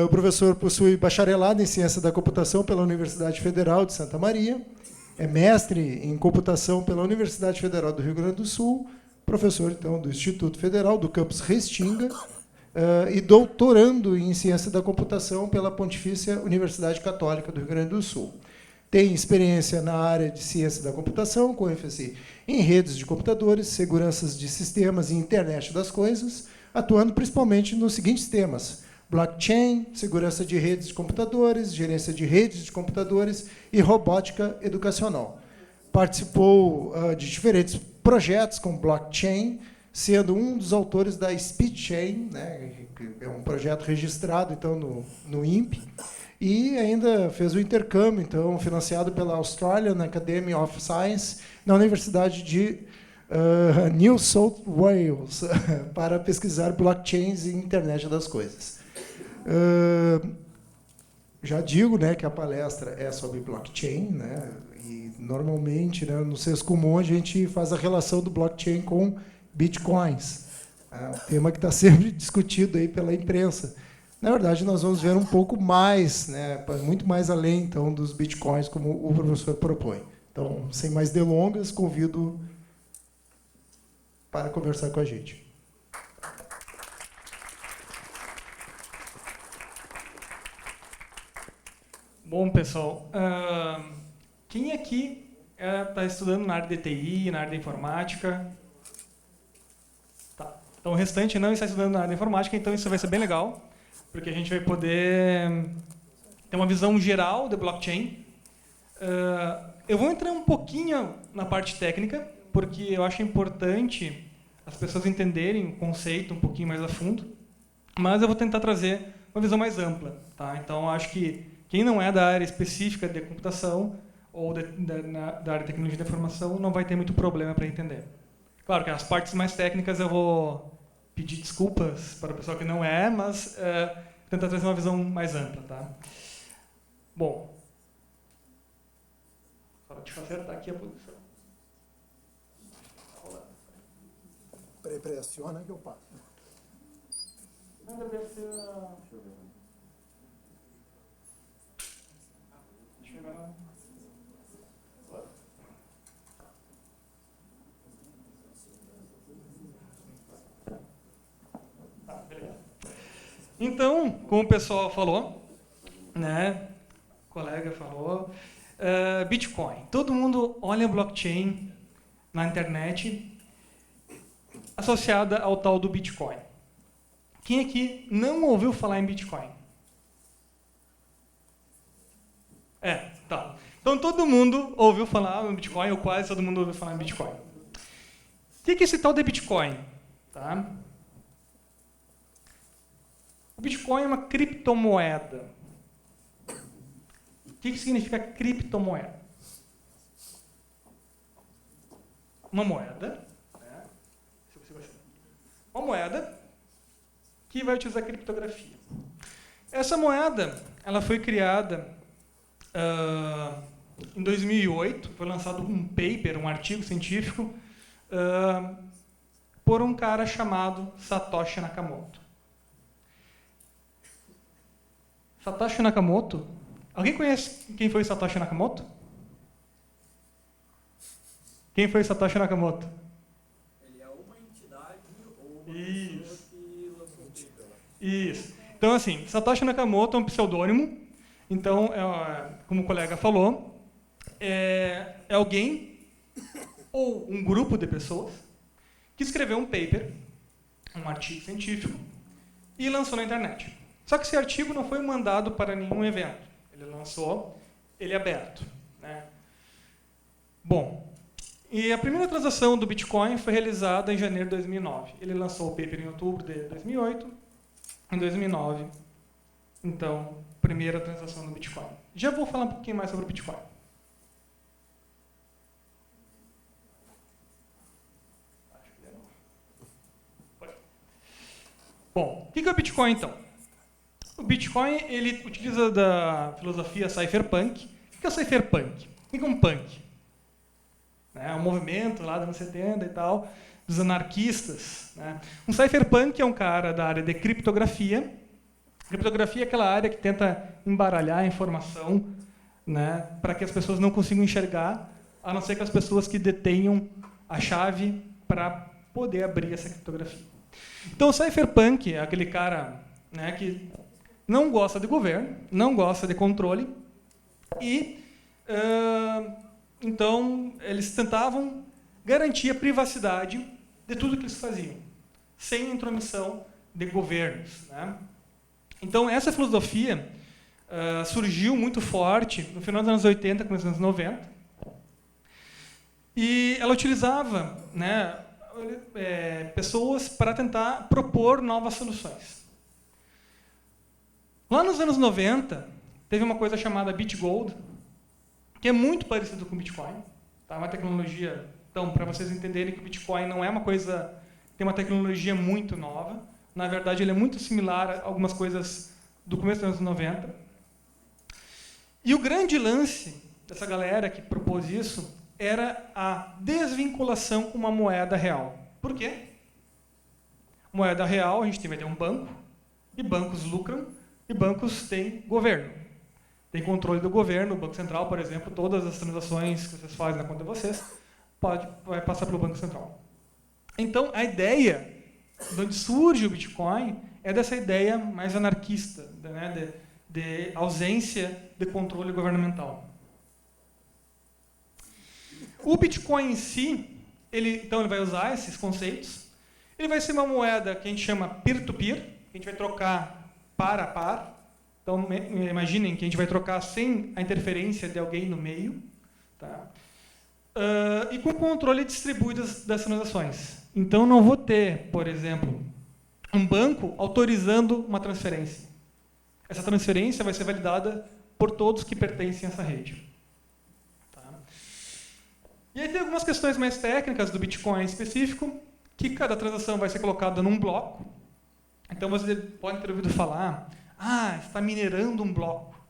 O professor possui bacharelado em Ciência da Computação pela Universidade Federal de Santa Maria, é mestre em Computação pela Universidade Federal do Rio Grande do Sul, professor, então, do Instituto Federal, do campus Restinga, e doutorando em Ciência da Computação pela Pontifícia Universidade Católica do Rio Grande do Sul. Tem experiência na área de Ciência da Computação, com ênfase em redes de computadores, seguranças de sistemas e internet das coisas, atuando principalmente nos seguintes temas: blockchain, segurança de redes de computadores, gerência de redes de computadores e robótica educacional. Participou de diferentes projetos com blockchain, sendo um dos autores da SpeedChain, né, que é um projeto registrado então no INPE, e ainda fez o intercâmbio então financiado pela Australian Academy of Science na Universidade de New South Wales para pesquisar blockchains e internet das coisas. Já digo, né, que a palestra é sobre blockchain, né, e normalmente, né, no senso comum a gente faz a relação do blockchain com bitcoins, um tema que está sempre discutido aí pela imprensa. Na verdade, nós vamos ver um pouco mais, né, muito mais além então dos bitcoins, como o professor propõe. Então, sem mais delongas, convido para conversar com a gente. Bom, pessoal, quem aqui está estudando na área de TI, na área de informática? Tá. Então, o restante não está estudando na área de informática, então isso vai ser bem legal, porque a gente vai poder ter uma visão geral de blockchain. Eu vou entrar um pouquinho na parte técnica, porque eu acho importante as pessoas entenderem o conceito um pouquinho mais a fundo, mas eu vou tentar trazer uma visão mais ampla. Tá? Então, eu acho que quem não é da área específica de computação ou da área de tecnologia da informação não vai ter muito problema para entender. Claro que as partes mais técnicas eu vou pedir desculpas para o pessoal que não é, mas tentar trazer uma visão mais ampla. Tá? Bom, só deixa eu acertar aqui a posição. Pressiona que eu passo. Não, deve ser... Deixa eu ver. Então, como o pessoal falou, né, o colega falou, Bitcoin. Todo mundo olha blockchain na internet associada ao tal do Bitcoin. Quem aqui não ouviu falar em Bitcoin? Tá. Então todo mundo ouviu falar em Bitcoin, ou quase todo mundo ouviu falar em Bitcoin. O que é esse tal de Bitcoin? Tá? O Bitcoin é uma criptomoeda. O que significa criptomoeda? Uma moeda, né? Uma moeda que vai utilizar criptografia. Essa moeda, ela foi criada em 2008, foi lançado um paper, um artigo científico, por um cara chamado Satoshi Nakamoto. Satoshi Nakamoto. Alguém conhece quem foi Satoshi Nakamoto? Quem foi Satoshi Nakamoto? Ele é uma entidade ou uma Isso. pessoa que lançou o paper. Isso. Então, assim, Satoshi Nakamoto é um pseudônimo. Então, como o colega falou, é alguém ou um grupo de pessoas que escreveu um paper, um artigo científico, e lançou na internet. Só que esse artigo não foi mandado para nenhum evento. Ele lançou, ele é aberto. Né? Bom, e a primeira transação do Bitcoin foi realizada em janeiro de 2009. Ele lançou o paper em outubro de 2008. Em 2009, então, primeira transação do Bitcoin. Já vou falar um pouquinho mais sobre o Bitcoin. Bom, o que é o Bitcoin, então? O Bitcoin, ele utiliza da filosofia cypherpunk. O que é o cypherpunk? O que é um punk? É um movimento lá dos anos 70 e tal, dos anarquistas. Né? Um cypherpunk é um cara da área de criptografia Criptografia é aquela área que tenta embaralhar a informação, né, para que as pessoas não consigam enxergar, a não ser que as pessoas que detenham a chave para poder abrir essa criptografia. Então, o cypherpunk é aquele cara, né, que não gosta de governo, não gosta de controle, e então eles tentavam garantir a privacidade de tudo que eles faziam, sem intromissão de governos, né? Então, essa filosofia surgiu muito forte no final dos anos 80, começo dos anos 90, e ela utilizava, né, pessoas para tentar propor novas soluções. Lá nos anos 90, teve uma coisa chamada BitGold, que é muito parecido com o Bitcoin. Tá? Uma tecnologia, então, para vocês entenderem que o Bitcoin não é uma coisa, tem uma tecnologia muito nova. Na verdade, ele é muito similar a algumas coisas do começo dos anos 90. E o grande lance dessa galera que propôs isso era a desvinculação com uma moeda real. Por quê? Moeda real, a gente vai ter um banco, e bancos lucram, e bancos têm governo. Tem controle do governo, o Banco Central, por exemplo, todas as transações que vocês fazem na conta de vocês, vai passar pelo Banco Central. Então, a ideia de onde surge o Bitcoin é dessa ideia mais anarquista, né, de ausência de controle governamental. O Bitcoin em si, então ele vai usar esses conceitos. Ele vai ser uma moeda que a gente chama peer-to-peer, que a gente vai trocar par a par. Então, imaginem que a gente vai trocar sem a interferência de alguém no meio. Tá? E com controle distribuído das transações. Então, não vou ter, por exemplo, um banco autorizando uma transferência. Essa transferência vai ser validada por todos que pertencem a essa rede. Tá? E aí tem algumas questões mais técnicas do Bitcoin em específico, que cada transação vai ser colocada num bloco. Então, você pode ter ouvido falar, está minerando um bloco.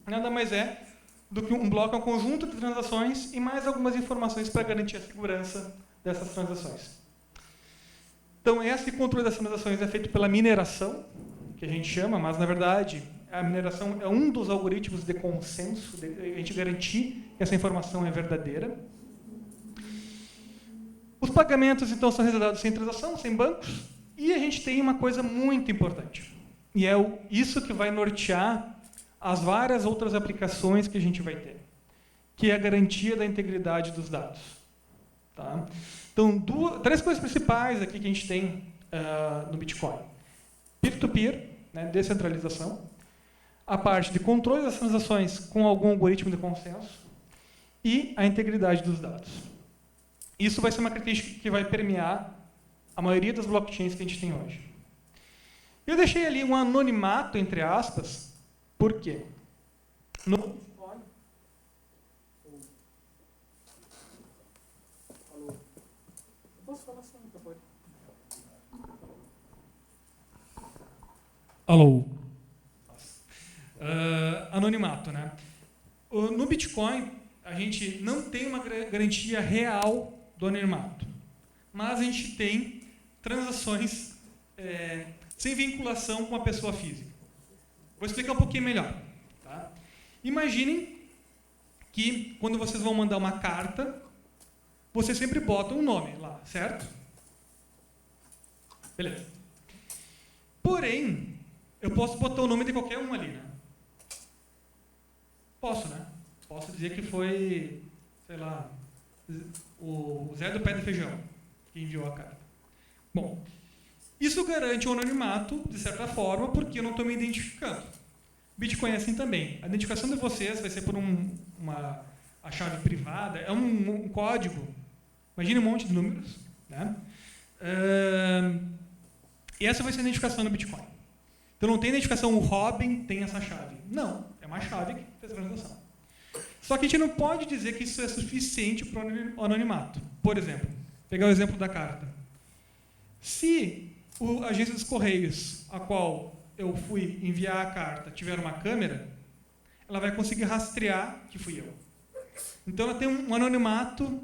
Nada mais é do que um bloco é um conjunto de transações e mais algumas informações para garantir a segurança dessas transações. Então, esse controle das transações é feito pela mineração, que a gente chama, mas, na verdade, a mineração é um dos algoritmos de consenso, de a gente garantir que essa informação é verdadeira. Os pagamentos, então, são realizados sem transação, sem bancos, e a gente tem uma coisa muito importante, e é isso que vai nortear as várias outras aplicações que a gente vai ter, que é a garantia da integridade dos dados. Tá? Então, três coisas principais aqui que a gente tem no Bitcoin. Peer-to-peer, né, descentralização. A parte de controle das transações com algum algoritmo de consenso. E a integridade dos dados. Isso vai ser uma característica que vai permear a maioria das blockchains que a gente tem hoje. Eu deixei ali um anonimato, entre aspas, por quê? No Bitcoin... Posso falar assim, por favor? Alô? Anonimato, né? No Bitcoin, a gente não tem uma garantia real do anonimato, mas a gente tem transações sem vinculação com a pessoa física. Vou explicar um pouquinho melhor. Tá? Imaginem que, quando vocês vão mandar uma carta, você sempre bota um nome lá, certo? Beleza. Porém, eu posso botar o nome de qualquer um ali, né? Posso, né? Posso dizer que foi, sei lá, o Zé do Pé de Feijão que enviou a carta. Bom, isso garante o anonimato, de certa forma, porque eu não estou me identificando. Bitcoin é assim também. A identificação de vocês vai ser por a chave privada, é um código. Imagine um monte de números. Né? E essa vai ser a identificação do Bitcoin. Então não tem identificação, o Robin tem essa chave. Não, é uma chave que fez a transação. Só que a gente não pode dizer que isso é suficiente para o anonimato. Por exemplo, pegar o exemplo da carta. Se a agência dos Correios, a qual eu fui enviar a carta, tiver uma câmera, ela vai conseguir rastrear que fui eu. Então ela tem um anonimato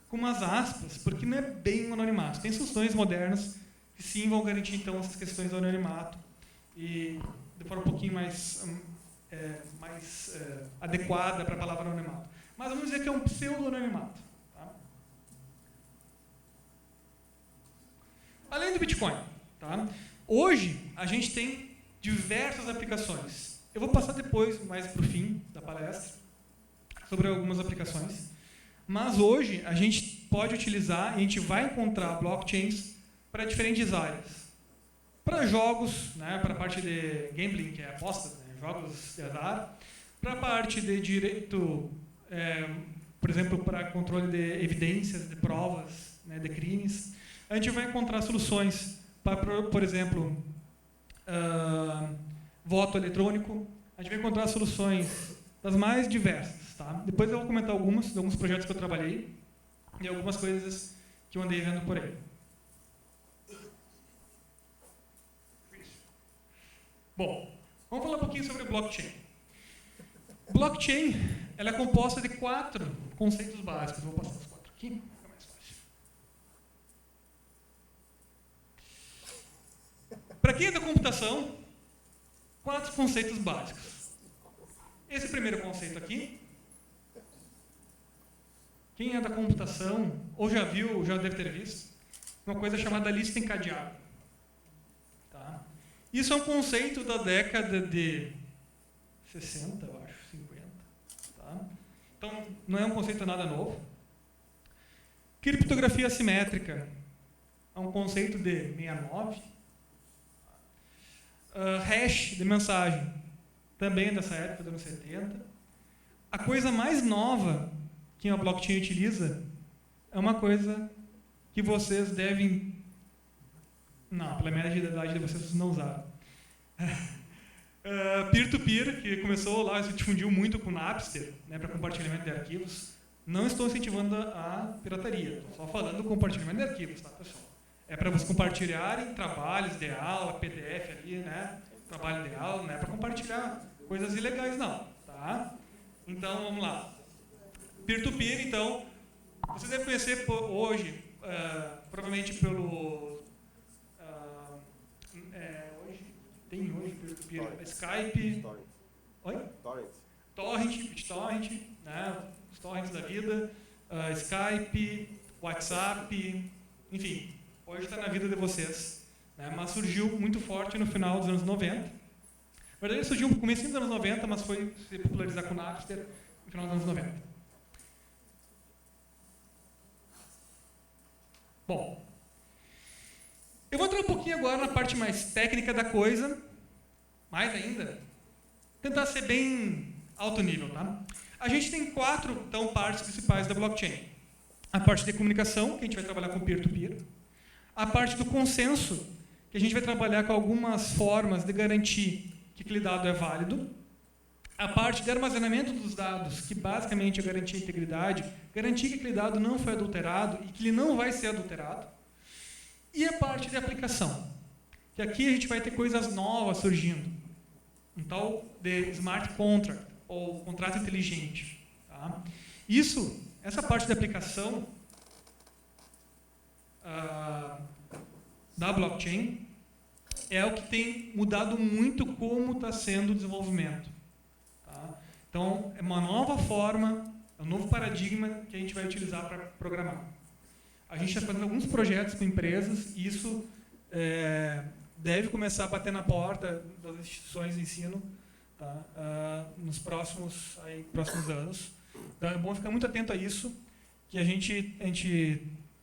com umas aspas, porque não é bem um anonimato. Tem soluções modernas que sim vão garantir então essas questões do anonimato. E de forma um pouquinho mais adequada para a palavra anonimato. Mas vamos dizer que é um pseudo-anonimato. Tá? Além do Bitcoin, tá? Hoje a gente tem diversas aplicações. Eu vou passar depois, mais para o fim da palestra, sobre algumas aplicações. Mas hoje a gente pode utilizar, e a gente vai encontrar blockchains para diferentes áreas. Para jogos, né, para a parte de gambling, que é apostas, né, jogos de azar. Para a parte de direito, por exemplo, para controle de evidências, de provas, né, de crimes. A gente vai encontrar soluções para, por exemplo, voto eletrônico. A gente vai encontrar soluções das mais diversas. Tá? Depois eu vou comentar de alguns projetos que eu trabalhei e algumas coisas que eu andei vendo por aí. Bom, vamos falar um pouquinho sobre blockchain. Blockchain ela é composta de 4 conceitos básicos. Vou passar os 4 aqui, fica mais fácil. Para quem é da computação, 4 conceitos básicos. Esse primeiro conceito aqui, quem é da computação, ou já viu, já deve ter visto, uma coisa chamada lista encadeada. Tá? Isso é um conceito da década de 60, eu acho, 50. Tá? Então, não é um conceito nada novo. Criptografia assimétrica é um conceito de 69. Hash de mensagem, também é dessa época, dos anos 70. A coisa mais nova que a blockchain utiliza é uma coisa que vocês devem... Não, pela média de idade de vocês não usaram. Peer-to-peer, que começou lá, se difundiu muito com o Napster, né, para compartilhamento de arquivos. Não estou incentivando a pirataria, estou só falando do compartilhamento de arquivos, tá, pessoal? É para vocês compartilharem trabalhos de aula, PDF ali, né? Trabalho de aula, não é para compartilhar coisas ilegais, não, tá? Então, vamos lá. Peer-to-peer, então, vocês devem conhecer hoje, provavelmente pelo... tem hoje peer-to-peer, Skype... Oi? Torrent, BitTorrent, né? Os torrents da vida, Skype, WhatsApp, enfim, hoje está na vida de vocês. Né? Mas surgiu muito forte no final dos anos 90. Na verdade, ele surgiu no começo dos anos 90, mas foi se popularizar com o Napster no final dos anos 90. Bom, eu vou entrar um pouquinho agora na parte mais técnica da coisa, mais ainda, tentar ser bem alto nível, tá? A gente tem 4, então, partes principais da blockchain. A parte de comunicação, que a gente vai trabalhar com peer-to-peer. A parte do consenso, que a gente vai trabalhar com algumas formas de garantir que aquele dado é válido. A parte de armazenamento dos dados, que basicamente é garantir a integridade, garantir que aquele dado não foi adulterado e que ele não vai ser adulterado. E a parte de aplicação, que aqui a gente vai ter coisas novas surgindo. Um tal de smart contract, ou contrato inteligente. Tá? Essa parte de aplicação da blockchain é o que tem mudado muito como está sendo o desenvolvimento. Tá? Então, é uma nova forma, é um novo paradigma que a gente vai utilizar para programar. A gente está fazendo alguns projetos com empresas e isso deve começar a bater na porta das instituições de ensino, tá? Nos próximos anos. Então, é bom ficar muito atento a isso, que a gente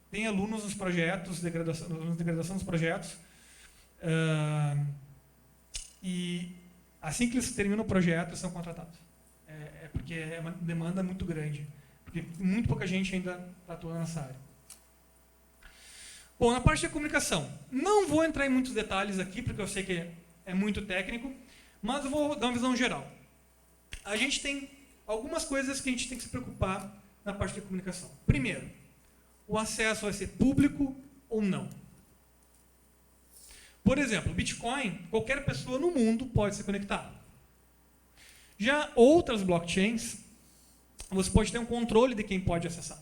tem alunos nos projetos, alunos de graduação dos projetos, e assim que eles terminam o projeto, eles são contratados. Porque é uma demanda muito grande, porque muito pouca gente ainda está atuando nessa área. Bom, na parte de comunicação, não vou entrar em muitos detalhes aqui, porque eu sei que é muito técnico, mas eu vou dar uma visão geral. A gente tem algumas coisas que a gente tem que se preocupar na parte de comunicação. Primeiro, o acesso vai ser público ou não. Por exemplo, o Bitcoin, qualquer pessoa no mundo pode se conectar. Já outras blockchains, você pode ter um controle de quem pode acessar.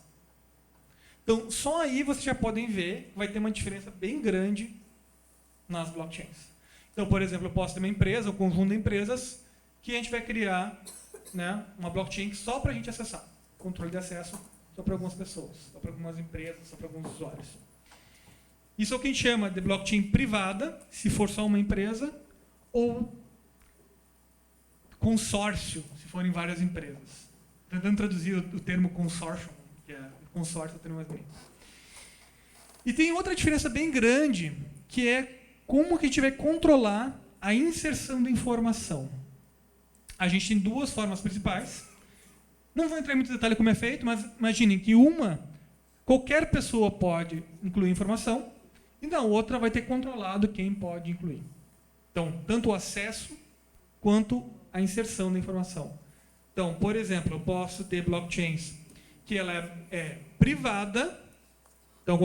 Então, só aí vocês já podem ver que vai ter uma diferença bem grande nas blockchains. Então, por exemplo, eu posso ter uma empresa, um conjunto de empresas, que a gente vai criar, né, uma blockchain só para a gente acessar. Controle de acesso só para algumas pessoas, só para algumas empresas, só para alguns usuários. Isso é o que a gente chama de blockchain privada, se for só uma empresa, ou consórcio, se forem várias empresas. Tentando traduzir o termo consórcio, que é consórcio, é o termo mais bonito. E tem outra diferença bem grande, que é como que a gente vai controlar a inserção de informação. A gente tem duas formas principais. Não vou entrar em muito detalhe como é feito, mas imaginem que qualquer pessoa pode incluir informação, e na outra vai ter controlado quem pode incluir. Então, tanto o acesso quanto a inserção da informação. Então, por exemplo, eu posso ter blockchains que ela é privada, então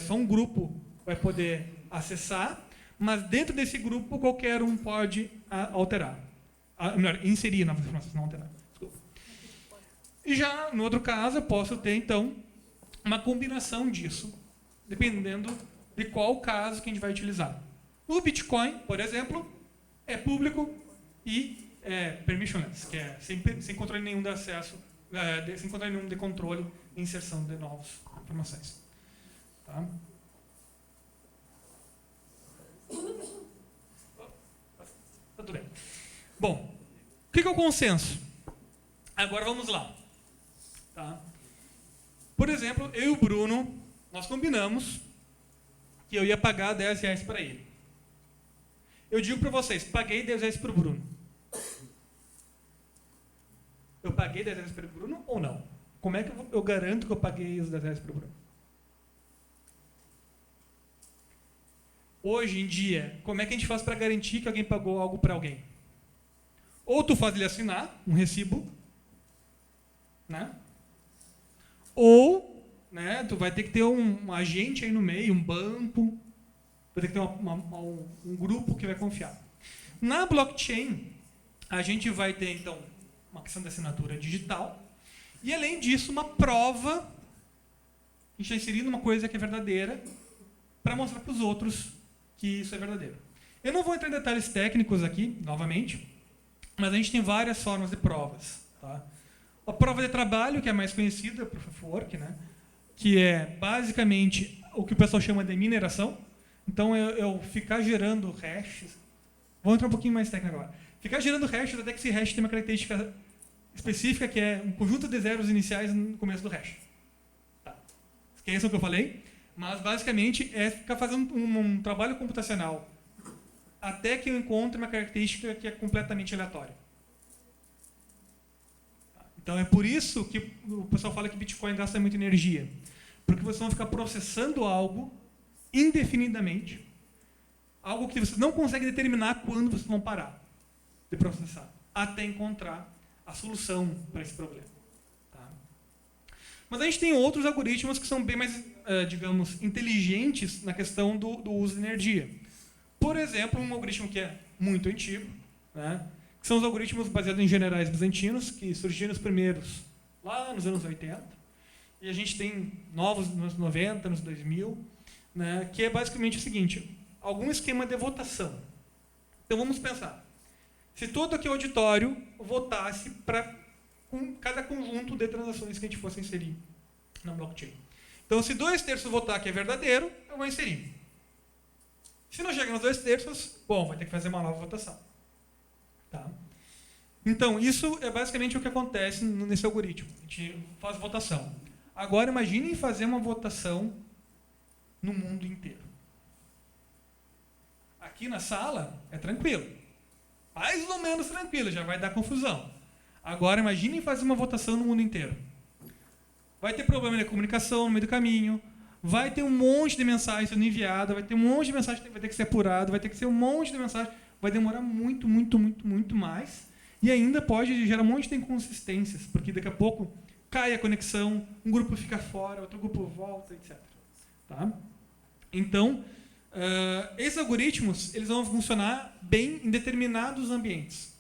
só um grupo vai poder acessar, mas dentro desse grupo qualquer um pode alterar. Melhor, inserir novas informações, não alterar. Desculpa. E já no outro caso eu posso ter então uma combinação disso, dependendo de qual caso que a gente vai utilizar. O Bitcoin, por exemplo, é público e permissionless, que é sem controle nenhum de acesso, sem controle nenhum de controle e inserção de novas informações. Tá? Tá tudo bem. Bom, o que é o consenso? Agora vamos lá. Tá? Por exemplo, eu e o Bruno, nós combinamos que eu ia pagar R$10 para ele. Eu digo para vocês, paguei R$10 para o Bruno. Eu paguei R$10 para o Bruno ou não? Como é que eu garanto que eu paguei os R$10 para o Bruno? Hoje em dia, como é que a gente faz para garantir que alguém pagou algo para alguém? Ou tu faz ele assinar um recibo, né? Ou, né, tu vai ter que ter um agente aí no meio, um banco, vai ter que ter um grupo que vai confiar. Na blockchain, a gente vai ter, então, uma questão de assinatura digital e, além disso, uma prova. A gente está inserindo uma coisa que é verdadeira para mostrar para os outros que isso é verdadeiro. Eu não vou entrar em detalhes técnicos aqui, novamente, mas a gente tem várias formas de provas. Tá? A prova de trabalho, que é a mais conhecida, Proof of Work, né? Que é basicamente o que o pessoal chama de mineração. Então, eu ficar gerando hashes. Vou entrar um pouquinho mais técnico agora. Ficar gerando hashes até que esse hash tem uma característica específica, que é um conjunto de zeros iniciais no começo do hash. Tá. Esqueçam o que eu falei, mas basicamente é ficar fazendo um trabalho computacional até que eu encontre uma característica que é completamente aleatória. Então é por isso que o pessoal fala que Bitcoin gasta muita energia. Porque vocês vão ficar processando algo indefinidamente, algo que vocês não conseguem determinar quando vocês vão parar de processar, até encontrar a solução para esse problema. Tá? Mas a gente tem outros algoritmos que são bem mais, digamos, inteligentes na questão do uso de energia. Por exemplo, um algoritmo que é muito antigo, né, que são os algoritmos baseados em generais bizantinos, que surgiram os primeiros lá nos anos 80, e a gente tem novos nos 90, nos 2000, né, que é basicamente o seguinte, algum esquema de votação. Então vamos pensar, se todo aqui o auditório votasse para cada conjunto de transações que a gente fosse inserir na blockchain. Então se 2/3 votar que é verdadeiro, eu vou inserir. Se não chega nos 2/3, bom, vai ter que fazer uma nova votação. Tá? Então, isso é basicamente o que acontece nesse algoritmo. A gente faz votação. Agora, imaginem fazer uma votação no mundo inteiro. Aqui na sala é tranquilo. Mais ou menos tranquilo, já vai dar confusão. Agora, imaginem fazer uma votação no mundo inteiro. Vai ter problema de comunicação no meio do caminho, vai ter um monte de mensagem sendo enviada, vai ter um monte de mensagem que vai ter que ser apurado, vai ter que ser um monte de mensagem, vai demorar muito, muito, muito, muito mais. E ainda pode gerar um monte de inconsistências, porque daqui a pouco cai a conexão, um grupo fica fora, outro grupo volta, etc. Tá? Então, esses algoritmos eles vão funcionar bem em determinados ambientes.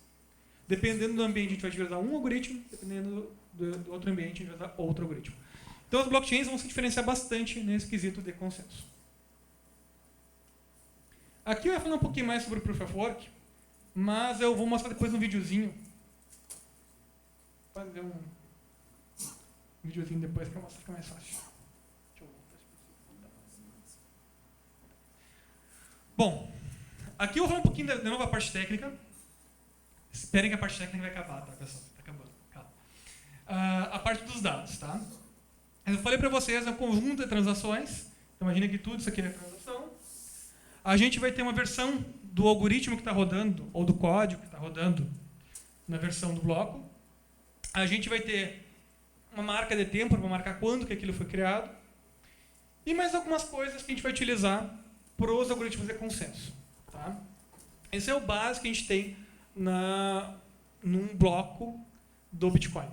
Dependendo do ambiente, a gente vai utilizar um algoritmo, dependendo do outro ambiente, a gente vai usar outro algoritmo. Então, as blockchains vão se diferenciar bastante nesse quesito de consenso. Aqui eu vou falar um pouquinho mais sobre o Proof of Work, mas eu vou mostrar depois um videozinho. Pode fazer um videozinho depois que eu mostro, fica mais fácil. Deixa eu voltar. Bom, aqui eu vou falar um pouquinho da nova parte técnica. Esperem que a parte técnica vai acabar, tá, pessoal? Tá acabando. Calma. A parte dos dados, tá? Eu falei para vocês, é um conjunto de transações. Então, imagina que tudo isso aqui é transação. A gente vai ter uma versão do algoritmo que está rodando, ou do código que está rodando na versão do bloco. A gente vai ter uma marca de tempo para marcar quando que aquilo foi criado. E mais algumas coisas que a gente vai utilizar para os algoritmos de consenso. Tá? Esse é o básico que a gente tem num bloco do Bitcoin.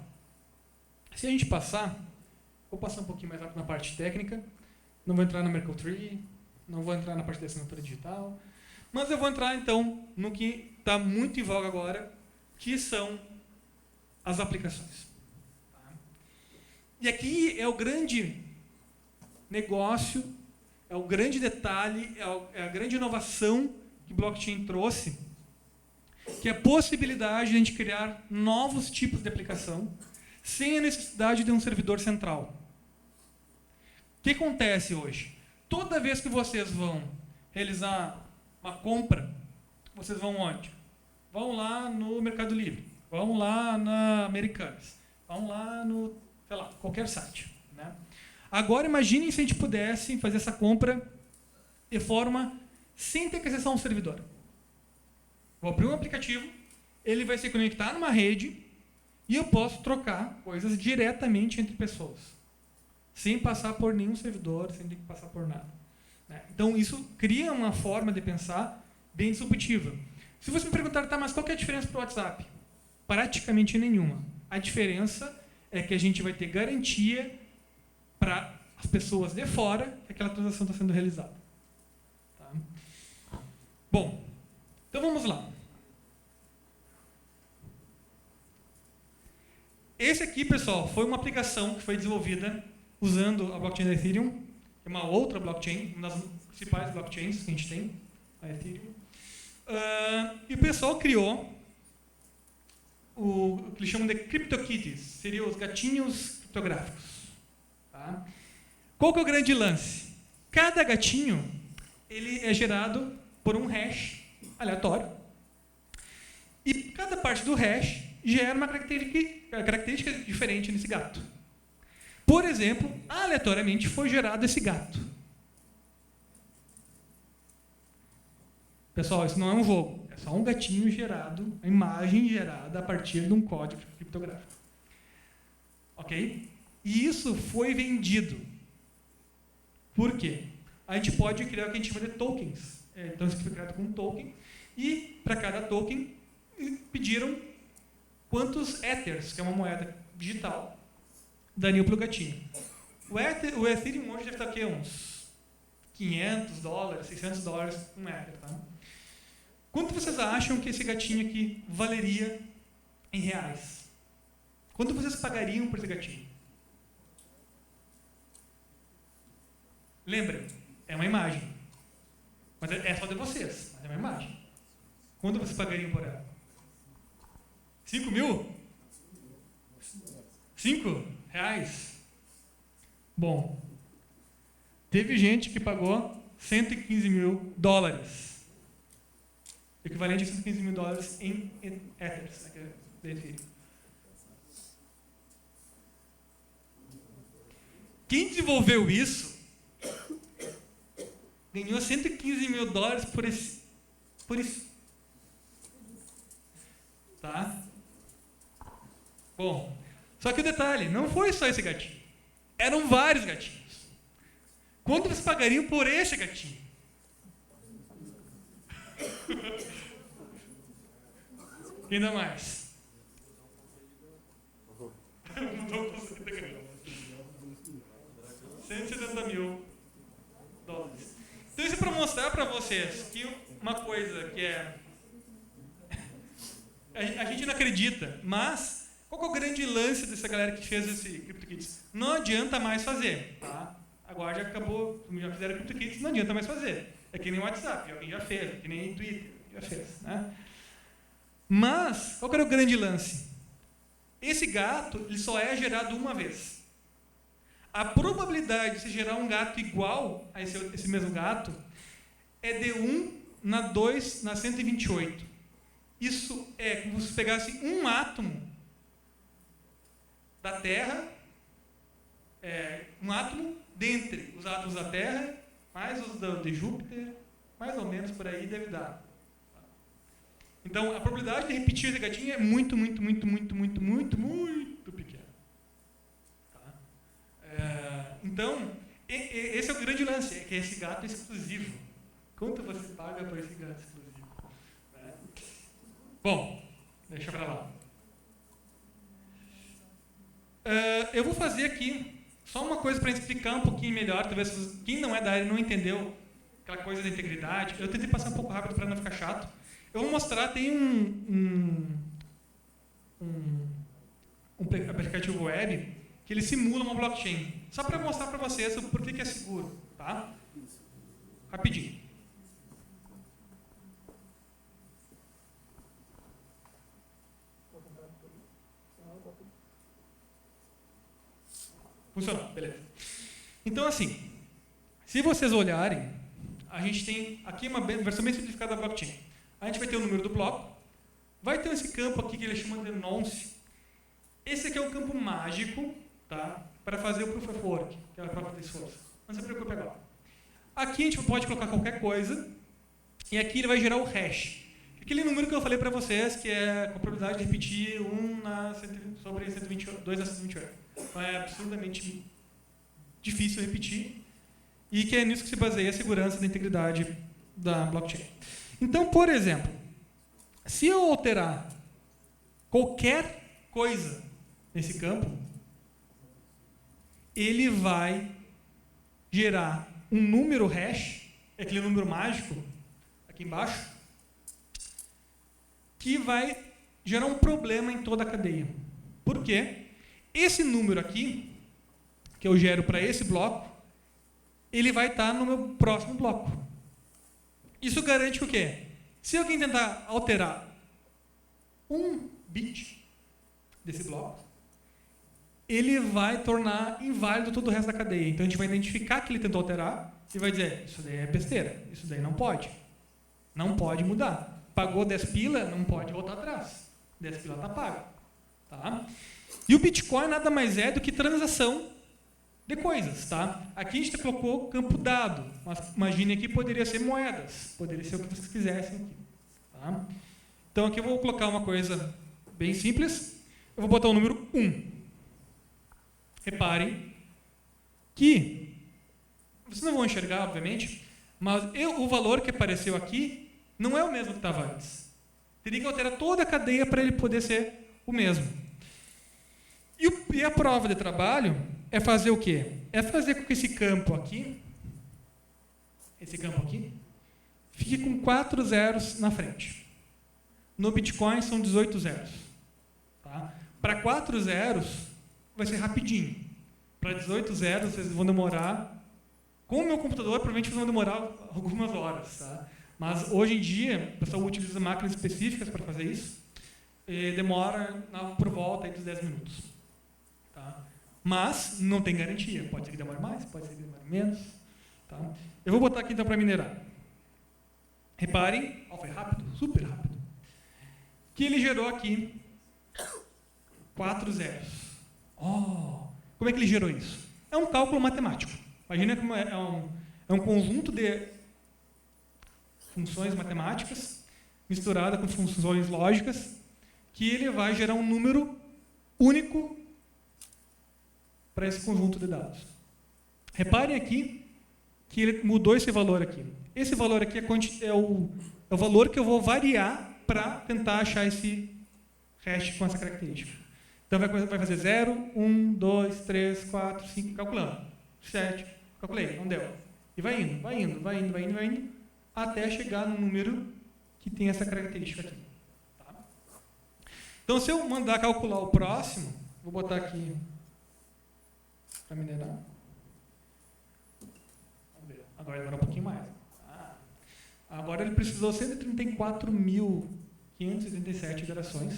Se a gente passar, vou passar um pouquinho mais rápido na parte técnica, não vou entrar na Merkle Tree, não vou entrar na parte da assinatura digital, mas eu vou entrar então no que está muito em voga agora, que são as aplicações. Tá? E aqui é o grande negócio, é o grande detalhe, é a grande inovação que o blockchain trouxe, que é a possibilidade de a gente criar novos tipos de aplicação sem a necessidade de um servidor central. O que acontece hoje? Toda vez que vocês vão realizar uma compra, vocês vão onde? Vão lá no Mercado Livre, vão lá na Americanas, vão lá no, sei lá, qualquer site. Né? Agora imaginem se a gente pudesse fazer essa compra de forma sem ter que acessar um servidor. Vou abrir um aplicativo, ele vai se conectar numa rede e eu posso trocar coisas diretamente entre pessoas, sem passar por nenhum servidor, sem ter que passar por nada. Né? Então, isso cria uma forma de pensar bem disruptiva. Se você me perguntar, tá, mas qual que é a diferença para o WhatsApp? Praticamente nenhuma. A diferença é que a gente vai ter garantia para as pessoas de fora que aquela transação está sendo realizada. Tá? Bom, então vamos lá. Esse aqui, pessoal, foi uma aplicação que foi desenvolvida usando a blockchain da Ethereum, que é uma outra blockchain, uma das principais blockchains que a gente tem, a Ethereum. E o pessoal criou o que eles chamam de CryptoKitties, seriam os gatinhos criptográficos. Tá? Qual que é o grande lance? Cada gatinho ele é gerado por um hash aleatório e cada parte do hash gera uma característica diferente nesse gato. Por exemplo, aleatoriamente foi gerado esse gato. Pessoal, isso não é um jogo. É só um gatinho gerado, uma imagem gerada a partir de um código criptográfico. Ok? E isso foi vendido. Por quê? A gente pode criar o que a gente chama de tokens. Então, isso foi criado com um token. E, para cada token, pediram quantos Ethers, que é uma moeda digital, dariam para o gatinho. O Ethereum hoje deve estar aqui uns $500, $600 um Ether. Tá? Quanto vocês acham que esse gatinho aqui valeria em reais? Quanto vocês pagariam por esse gatinho? Lembrem, é uma imagem. Mas é só de vocês, mas é uma imagem. Quanto vocês pagariam por ela? 5 mil? 5 reais? Bom, teve gente que pagou $115 mil. Equivalente a $115 mil em Ethers, né, da Ethereum. Quem desenvolveu isso ganhou $115 mil por isso. Tá? Bom, só que o detalhe, não foi só esse gatinho. Eram vários gatinhos. Quanto vocês pagariam por esse gatinho? Quem dá mais? Não estou conseguindo ganhar. $170 mil. Então isso é para mostrar para vocês que uma coisa que a gente não acredita, mas qual que é o grande lance dessa galera que fez esse CryptoKitties? Não adianta mais fazer, tá? Agora já acabou, já fizeram CryptoKitties, não adianta mais fazer. É que nem o WhatsApp, alguém já fez, é que nem o Twitter, já fez, né? Mas, qual que era o grande lance? Esse gato, ele só é gerado uma vez. A probabilidade de se gerar um gato igual a esse mesmo gato é de 1 na 2 na 128. Isso é como se você pegasse um átomo da Terra, um átomo dentre os átomos da Terra, mais os de Júpiter, mais ou menos por aí deve dar. Então, a probabilidade de repetir esse gatinho é muito, muito, muito, muito, muito, muito, muito pequena. Tá? Então, esse é o grande lance, é que esse gato é exclusivo. Quanto você paga por esse gato exclusivo? Bom, deixa pra lá. Eu vou fazer aqui só uma coisa para explicar um pouquinho melhor, talvez quem não é da área não entendeu aquela coisa da integridade. Eu tentei passar um pouco rápido para não ficar chato. Eu vou mostrar, tem um aplicativo web que ele simula uma blockchain. Só para mostrar para vocês o porquê que é seguro, tá? Rapidinho. Funcionou, beleza. Então, assim, se vocês olharem, a gente tem aqui uma versão bem simplificada da blockchain. A gente vai ter o número do bloco, vai ter esse campo aqui que ele chama de nonce. Esse aqui é um campo mágico, tá? Para fazer o proof of work, que é a prova de esforço. Não se preocupe agora. Aqui a gente pode colocar qualquer coisa, e aqui ele vai gerar o hash. Aquele número que eu falei para vocês, que é a probabilidade de repetir 1 sobre 128, 2 na 128. Então é absurdamente difícil repetir, e que é nisso que se baseia a segurança da integridade da blockchain. Então, por exemplo, se eu alterar qualquer coisa nesse campo, ele vai gerar um número hash, aquele número mágico, aqui embaixo, que vai gerar um problema em toda a cadeia. Por quê? Esse número aqui, que eu gero para esse bloco, ele vai estar no meu próximo bloco. Isso garante o quê? Se alguém tentar alterar um bit desse bloco, ele vai tornar inválido todo o resto da cadeia. Então a gente vai identificar que ele tentou alterar e vai dizer, isso daí é besteira, isso daí não pode. Não pode mudar. Pagou 10 pila, não pode voltar atrás. 10 pila está pago. Tá? E o Bitcoin nada mais é do que transação de coisas. Tá? Aqui a gente colocou campo dado. Mas imagine aqui, poderia ser moedas. Poderia ser o que vocês quisessem aqui. Tá? Então aqui eu vou colocar uma coisa bem simples. Eu vou botar o número 1. Reparem que vocês não vão enxergar, obviamente, mas o valor que apareceu aqui não é o mesmo que estava antes. Teria que alterar toda a cadeia para ele poder ser o mesmo. E a prova de trabalho é fazer o quê? É fazer com que esse campo aqui, fique com 4 zeros na frente. No Bitcoin são 18 zeros. Tá? Para 4 zeros, vai ser rapidinho. Para 18 zeros, vocês vão demorar... Com o meu computador, provavelmente vocês vão demorar algumas horas. Tá? Mas hoje em dia, o pessoal utiliza máquinas específicas para fazer isso. E demora por volta aí dos 10 minutos. Tá? Mas não tem garantia. Pode ser que demore mais, pode ser que demore menos. Tá? Eu vou botar aqui então para minerar. Reparem, foi rápido, super rápido, que ele gerou aqui 4 zeros. Como é que ele gerou isso? É um cálculo matemático. Imagina como é um conjunto de funções matemáticas misturada com funções lógicas que ele vai gerar um número único para esse conjunto de dados. Reparem aqui que ele mudou esse valor aqui. Esse valor aqui é o valor que eu vou variar para tentar achar esse hash com essa característica. Então vai fazer 0, 1, 2, 3, 4, 5, calculando. 7, calculei, não deu. E vai indo, até chegar no número que tem essa característica aqui. Tá? Então, se eu mandar calcular o próximo, vou botar aqui para minerar. Vamos ver. Agora demora um pouquinho mais. Agora ele precisou 134.587 iterações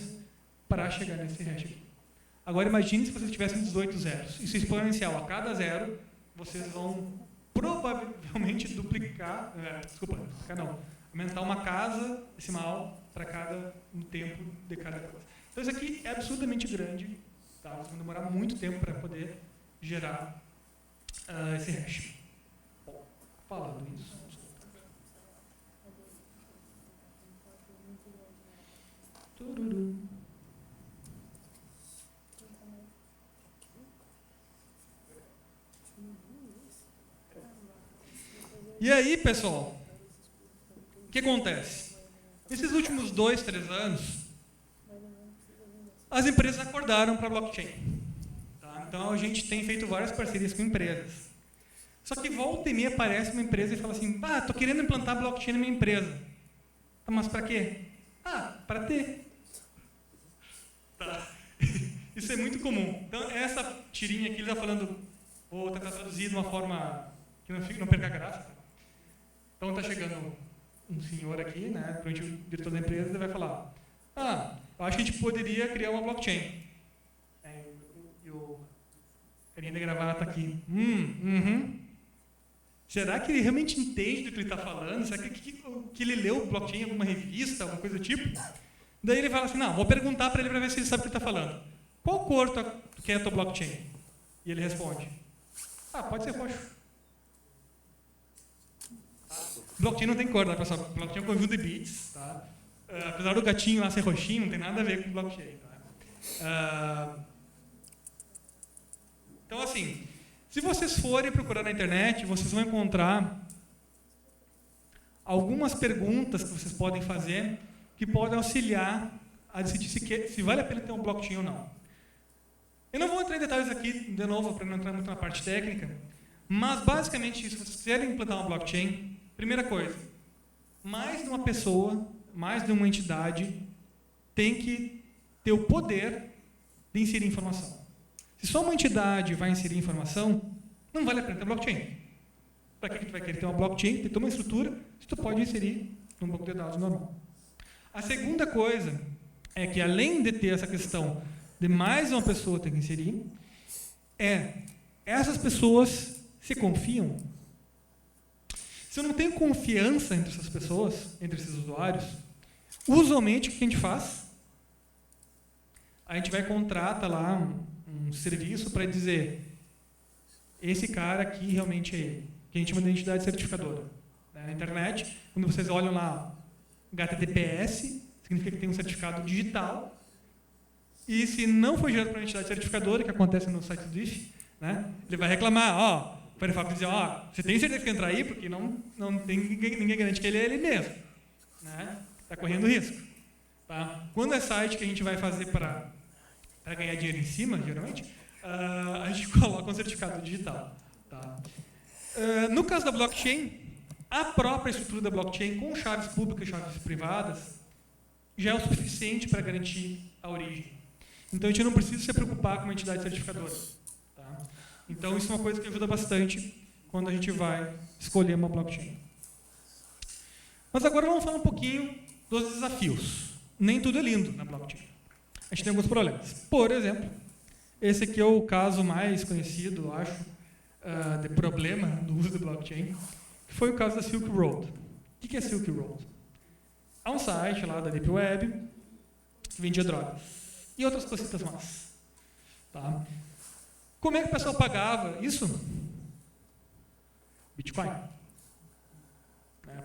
para chegar nesse hash aqui. Agora imagine se vocês tivessem 18 zeros. Isso é exponencial. A cada zero, vocês vão provavelmente duplicar, aumentar uma casa decimal para cada tempo de cada coisa. Então isso aqui é absurdamente grande, tá? Vocês vão demorar muito tempo para poder gerar esse hash. Bom, falando isso. Tururu. E aí, pessoal, o que acontece? Nesses últimos 2, 3 anos, as empresas acordaram para a blockchain. Tá? Então, a gente tem feito várias parcerias com empresas. Só que volta e meia aparece uma empresa e fala assim, estou querendo implantar blockchain na minha empresa. Tá, mas para quê? Para ter. Tá. Isso é muito comum. Então, essa tirinha aqui, ele está falando, vou tentar traduzir de uma forma que não perca a graça. Então está chegando um senhor aqui, né, provavelmente o diretor da empresa, ele vai falar, eu acho que a gente poderia criar uma blockchain. E o carinha da gravata aqui, será que ele realmente entende do que ele está falando? Será que ele leu blockchain em alguma revista, alguma coisa do tipo? Daí ele fala assim, vou perguntar para ele para ver se ele sabe o que ele está falando. Qual cor tu quer a tua blockchain? E ele responde, pode ser roxo. Blockchain não tem cor, tá, pessoal? Blockchain é um conjunto de bits, tá? Apesar do gatinho lá ser roxinho, não tem nada a ver com blockchain. Tá? Então, assim, se vocês forem procurar na internet, vocês vão encontrar algumas perguntas que vocês podem fazer que podem auxiliar a decidir se vale a pena ter um blockchain ou não. Eu não vou entrar em detalhes aqui, de novo, para não entrar muito na parte técnica, mas, basicamente, se vocês quiserem implantar uma blockchain, primeira coisa, mais de uma pessoa, mais de uma entidade tem que ter o poder de inserir informação. Se só uma entidade vai inserir informação, não vale a pena ter blockchain. Para que tu vai querer ter uma blockchain, tem que ter uma estrutura, se tu pode inserir num banco de dados normal. A segunda coisa é que, além de ter essa questão de mais uma pessoa ter que inserir, essas pessoas se confiam. Se eu não tenho confiança entre essas pessoas, entre esses usuários, usualmente o que a gente faz? A gente vai contratar lá um serviço para dizer esse cara aqui realmente é ele, que a gente chama de entidade certificadora. Na internet, quando vocês olham lá HTTPS, significa que tem um certificado digital, e se não for gerado por uma entidade certificadora, que acontece no site do DIF, né, ele vai reclamar, o Firefox vai dizer, você tem certeza que entrar aí? Porque não tem ninguém garante que ele é ele mesmo. Né? Está correndo risco. Tá? Quando é site que a gente vai fazer para ganhar dinheiro em cima, geralmente, a gente coloca um certificado digital. Tá? No caso da blockchain, a própria estrutura da blockchain, com chaves públicas e chaves privadas, já é o suficiente para garantir a origem. Então, a gente não precisa se preocupar com uma entidade certificadora. Tá? Então, isso é uma coisa que ajuda bastante quando a gente vai escolher uma blockchain. Mas agora vamos falar um pouquinho dos desafios. Nem tudo é lindo na blockchain. A gente tem alguns problemas. Por exemplo, esse aqui é o caso mais conhecido, eu acho, de problema do uso da blockchain, que foi o caso da Silk Road. O que é Silk Road? Há um site lá da Deep Web que vendia drogas e outras cositas más. Tá? Como é que o pessoal pagava isso? Bitcoin.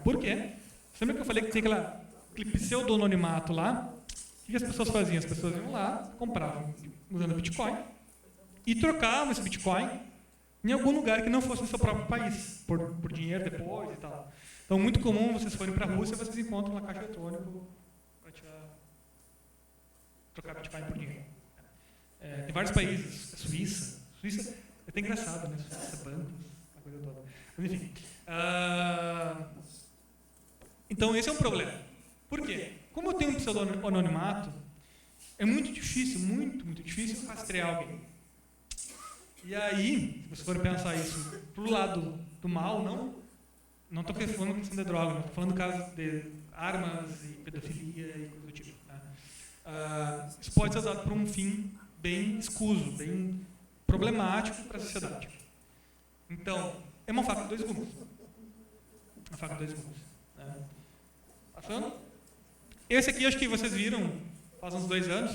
Por quê? Lembra que eu falei que tem aquele pseudo-anonimato lá? O que as pessoas faziam? As pessoas iam lá, compravam usando Bitcoin e trocavam esse Bitcoin em algum lugar que não fosse no seu próprio país, por dinheiro depois e tal. Então, muito comum, vocês forem para a Rússia, vocês encontram uma caixa eletrônica para trocar Bitcoin por dinheiro. Tem vários países, Suíça é até engraçado, né? Suíça, bancos, a coisa toda. Mas, enfim. Então, esse é um problema. Por quê? Como eu tenho um pseudo-anonimato, é muito difícil, muito difícil rastrear alguém. E aí, se vocês forem pensar isso pro lado do mal, não, Não estou falando questão de droga, não estou falando casos de armas e pedofilia e coisa do tipo. Tá? Isso pode ser usado para um fim bem escuso, bem problemático para a sociedade. Então, é uma faca de dois gumes. Uma faca de dois gumes. Né? Passando? Esse aqui, acho que vocês viram faz uns 2 anos.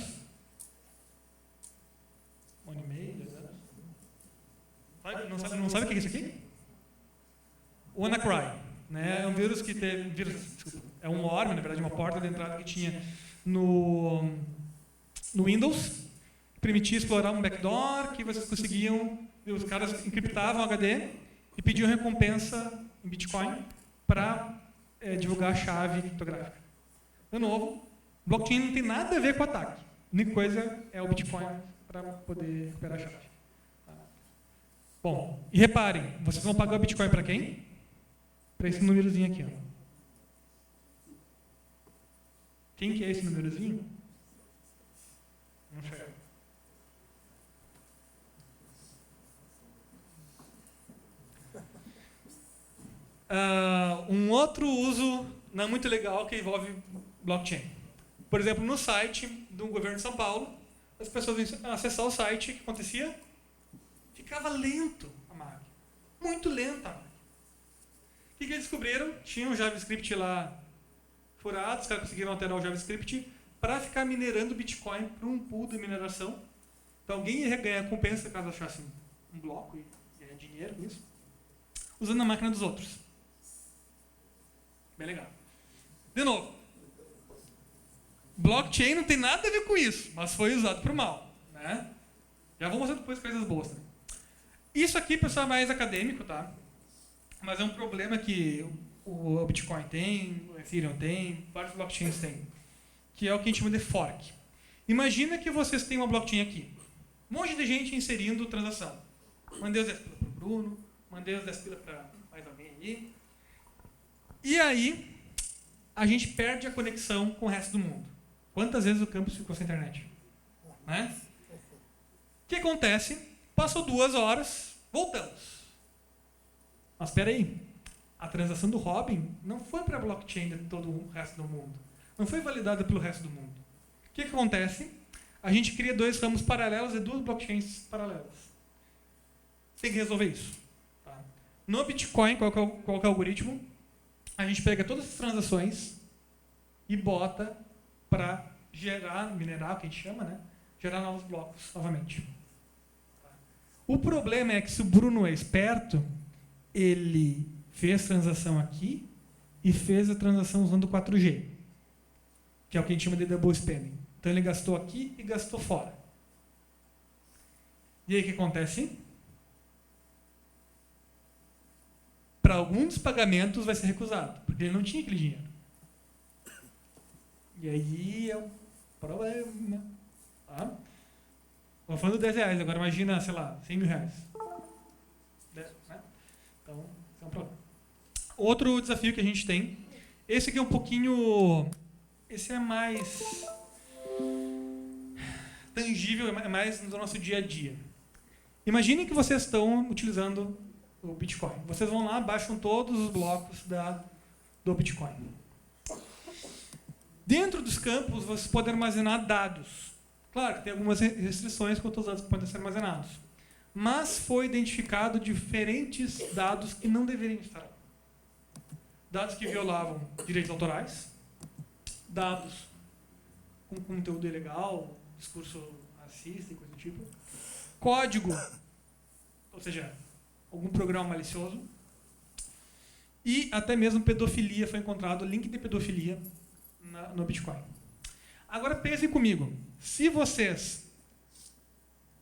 1 ano e meio, 2 anos. Não sabe o que é isso aqui? O WannaCry. Né? É um vírus que teve... desculpa, é um worm, na verdade, uma porta de entrada que tinha no Windows. Permitia explorar um backdoor que vocês conseguiam... Os caras encriptavam o HD e pediam recompensa em Bitcoin para divulgar a chave criptográfica. De novo, blockchain não tem nada a ver com o ataque. A única coisa é o Bitcoin para poder recuperar a chave. Bom, e reparem, vocês vão pagar o Bitcoin para quem? Para esse númerozinho aqui. Ó. Quem que é esse númerozinho? Não sei. Um outro uso não muito legal que envolve blockchain. Por exemplo, no site do governo de São Paulo, as pessoas iam acessar o site, o que acontecia? Ficava lento a máquina. Muito lenta a máquina. O que eles descobriram? Tinha um JavaScript lá furado, os caras conseguiram alterar o JavaScript para ficar minerando Bitcoin para um pool de mineração. Então alguém ia ganhar compensa caso achasse um bloco e ganhar dinheiro com isso, usando a máquina dos outros. Bem legal. De novo, blockchain não tem nada a ver com isso, mas foi usado para o mal. Né? Já vou mostrar depois coisas boas também. Isso aqui, pessoal, é mais acadêmico, tá? Mas é um problema que o Bitcoin tem, o Ethereum tem, vários blockchains têm, que é o que a gente chama de fork. Imagina que vocês têm uma blockchain aqui. Um monte de gente inserindo transação. Mandei os 10 pila para o Bruno, mandei os 10 pila para mais alguém aí. E aí, a gente perde a conexão com o resto do mundo. Quantas vezes o campus ficou sem internet? Né? O que acontece? Passou 2 horas, voltamos. Mas espera aí, a transação do Robin não foi para a blockchain de todo o resto do mundo. Não foi validada pelo resto do mundo. O que acontece? A gente cria 2 ramos paralelos e 2 blockchains paralelas. Tem que resolver isso. Tá? No Bitcoin, qual que é o algoritmo? A gente pega todas as transações e bota para gerar, minerar, que a gente chama, né? Gerar novos blocos novamente. O problema é que se o Bruno é esperto, ele fez transação aqui e fez a transação usando o 4G, que é o que a gente chama de double spending. Então ele gastou aqui e gastou fora. E aí o que acontece? Para alguns dos pagamentos vai ser recusado, porque ele não tinha aquele dinheiro. E aí é um problema. Tá? Estou falando de R$10, agora imagina, sei lá, R$100 mil. Né? Então, esse é um problema. Outro desafio que a gente tem, esse aqui é um pouquinho, esse é mais tangível, é mais no nosso dia a dia. Imaginem que vocês estão utilizando o Bitcoin. Vocês vão lá, baixam todos os blocos do Bitcoin. Dentro dos campos, vocês podem armazenar dados. Claro que tem algumas restrições quanto aos dados que podem ser armazenados. Mas foi identificado diferentes dados que não deveriam estar lá. Dados que violavam direitos autorais, dados com conteúdo ilegal, discurso racista e coisa do tipo, código, ou seja, algum programa malicioso, e até mesmo pedofilia, foi encontrado link de pedofilia no Bitcoin. Agora pensem comigo, se vocês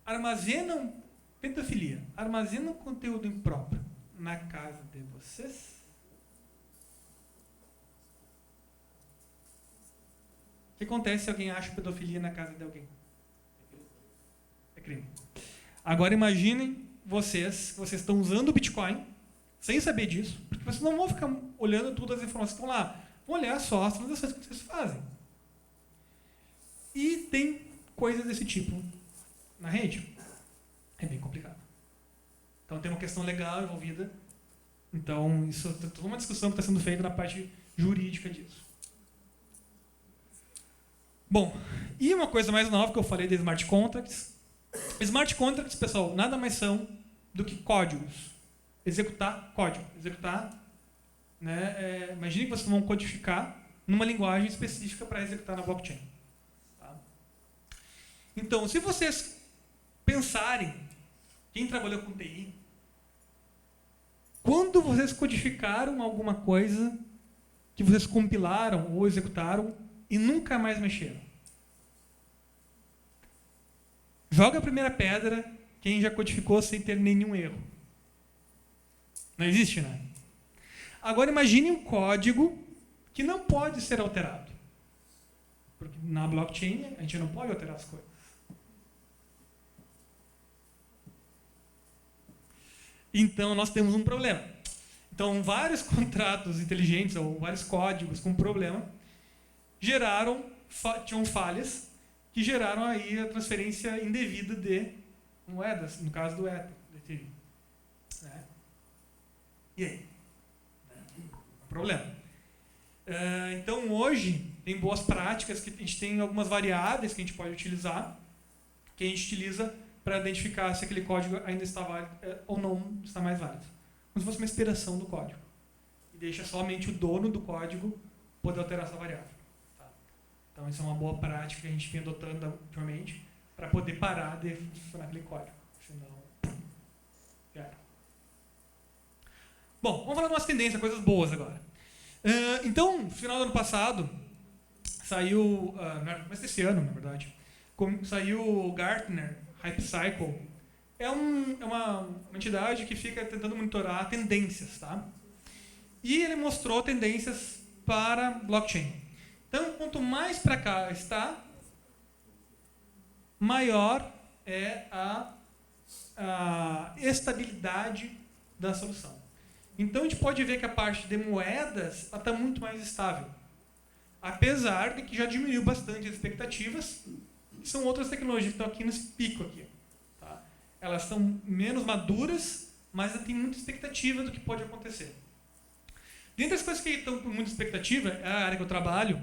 armazenam pedofilia, armazenam conteúdo impróprio na casa de vocês, o que acontece se alguém acha pedofilia na casa de alguém? É crime. Agora imaginem vocês estão usando o Bitcoin sem saber disso, porque vocês não vão ficar olhando todas as informações que estão lá, vão olhar só as transações que vocês fazem. E tem coisas desse tipo na rede. É bem complicado. Então tem uma questão legal envolvida Então, isso é toda uma discussão que está sendo feita na parte jurídica disso. Bom, e uma coisa mais nova que eu falei de smart contracts. Smart contracts, pessoal, nada mais são do que códigos. Executar código. Executar, né, imagine que vocês vão codificar numa linguagem específica para executar na blockchain. Tá? Então, se vocês pensarem, quem trabalhou com TI, quando vocês codificaram alguma coisa que vocês compilaram ou executaram e nunca mais mexeram? Joga a primeira pedra quem já codificou sem ter nenhum erro. Não existe, né? Agora imagine um código que não pode ser alterado. Porque na blockchain a gente não pode alterar as coisas. Então nós temos um problema. Então vários contratos inteligentes ou vários códigos com problema tinham falhas que geraram aí a transferência indevida de moedas, no caso do Ether, do Ethereum. Né? E aí? Problema. Então hoje tem boas práticas que a gente tem algumas variáveis que a gente pode utilizar, que a gente utiliza para identificar se aquele código ainda está válido ou não está mais válido. Como se fosse uma expiração do código. E deixa somente o dono do código poder alterar essa variável. Tá? Então isso é uma boa prática que a gente vem adotando ultimamente para poder parar de funcionar aquele código. Senão, já era. Bom, vamos falar de umas tendências, coisas boas agora. Então, no final do ano passado, saiu, mas desse ano, na verdade, saiu o Gartner Hype Cycle. É uma entidade que fica tentando monitorar tendências, tá? E ele mostrou tendências para blockchain. Então, quanto mais para cá está, maior é a estabilidade da solução. Então, a gente pode ver que a parte de moedas está muito mais estável. Apesar de que já diminuiu bastante as expectativas, são outras tecnologias que estão aqui nesse pico aqui. Tá? Elas são menos maduras, mas tem muita expectativa do que pode acontecer. Dentre as coisas que estão com muita expectativa, é a área que eu trabalho,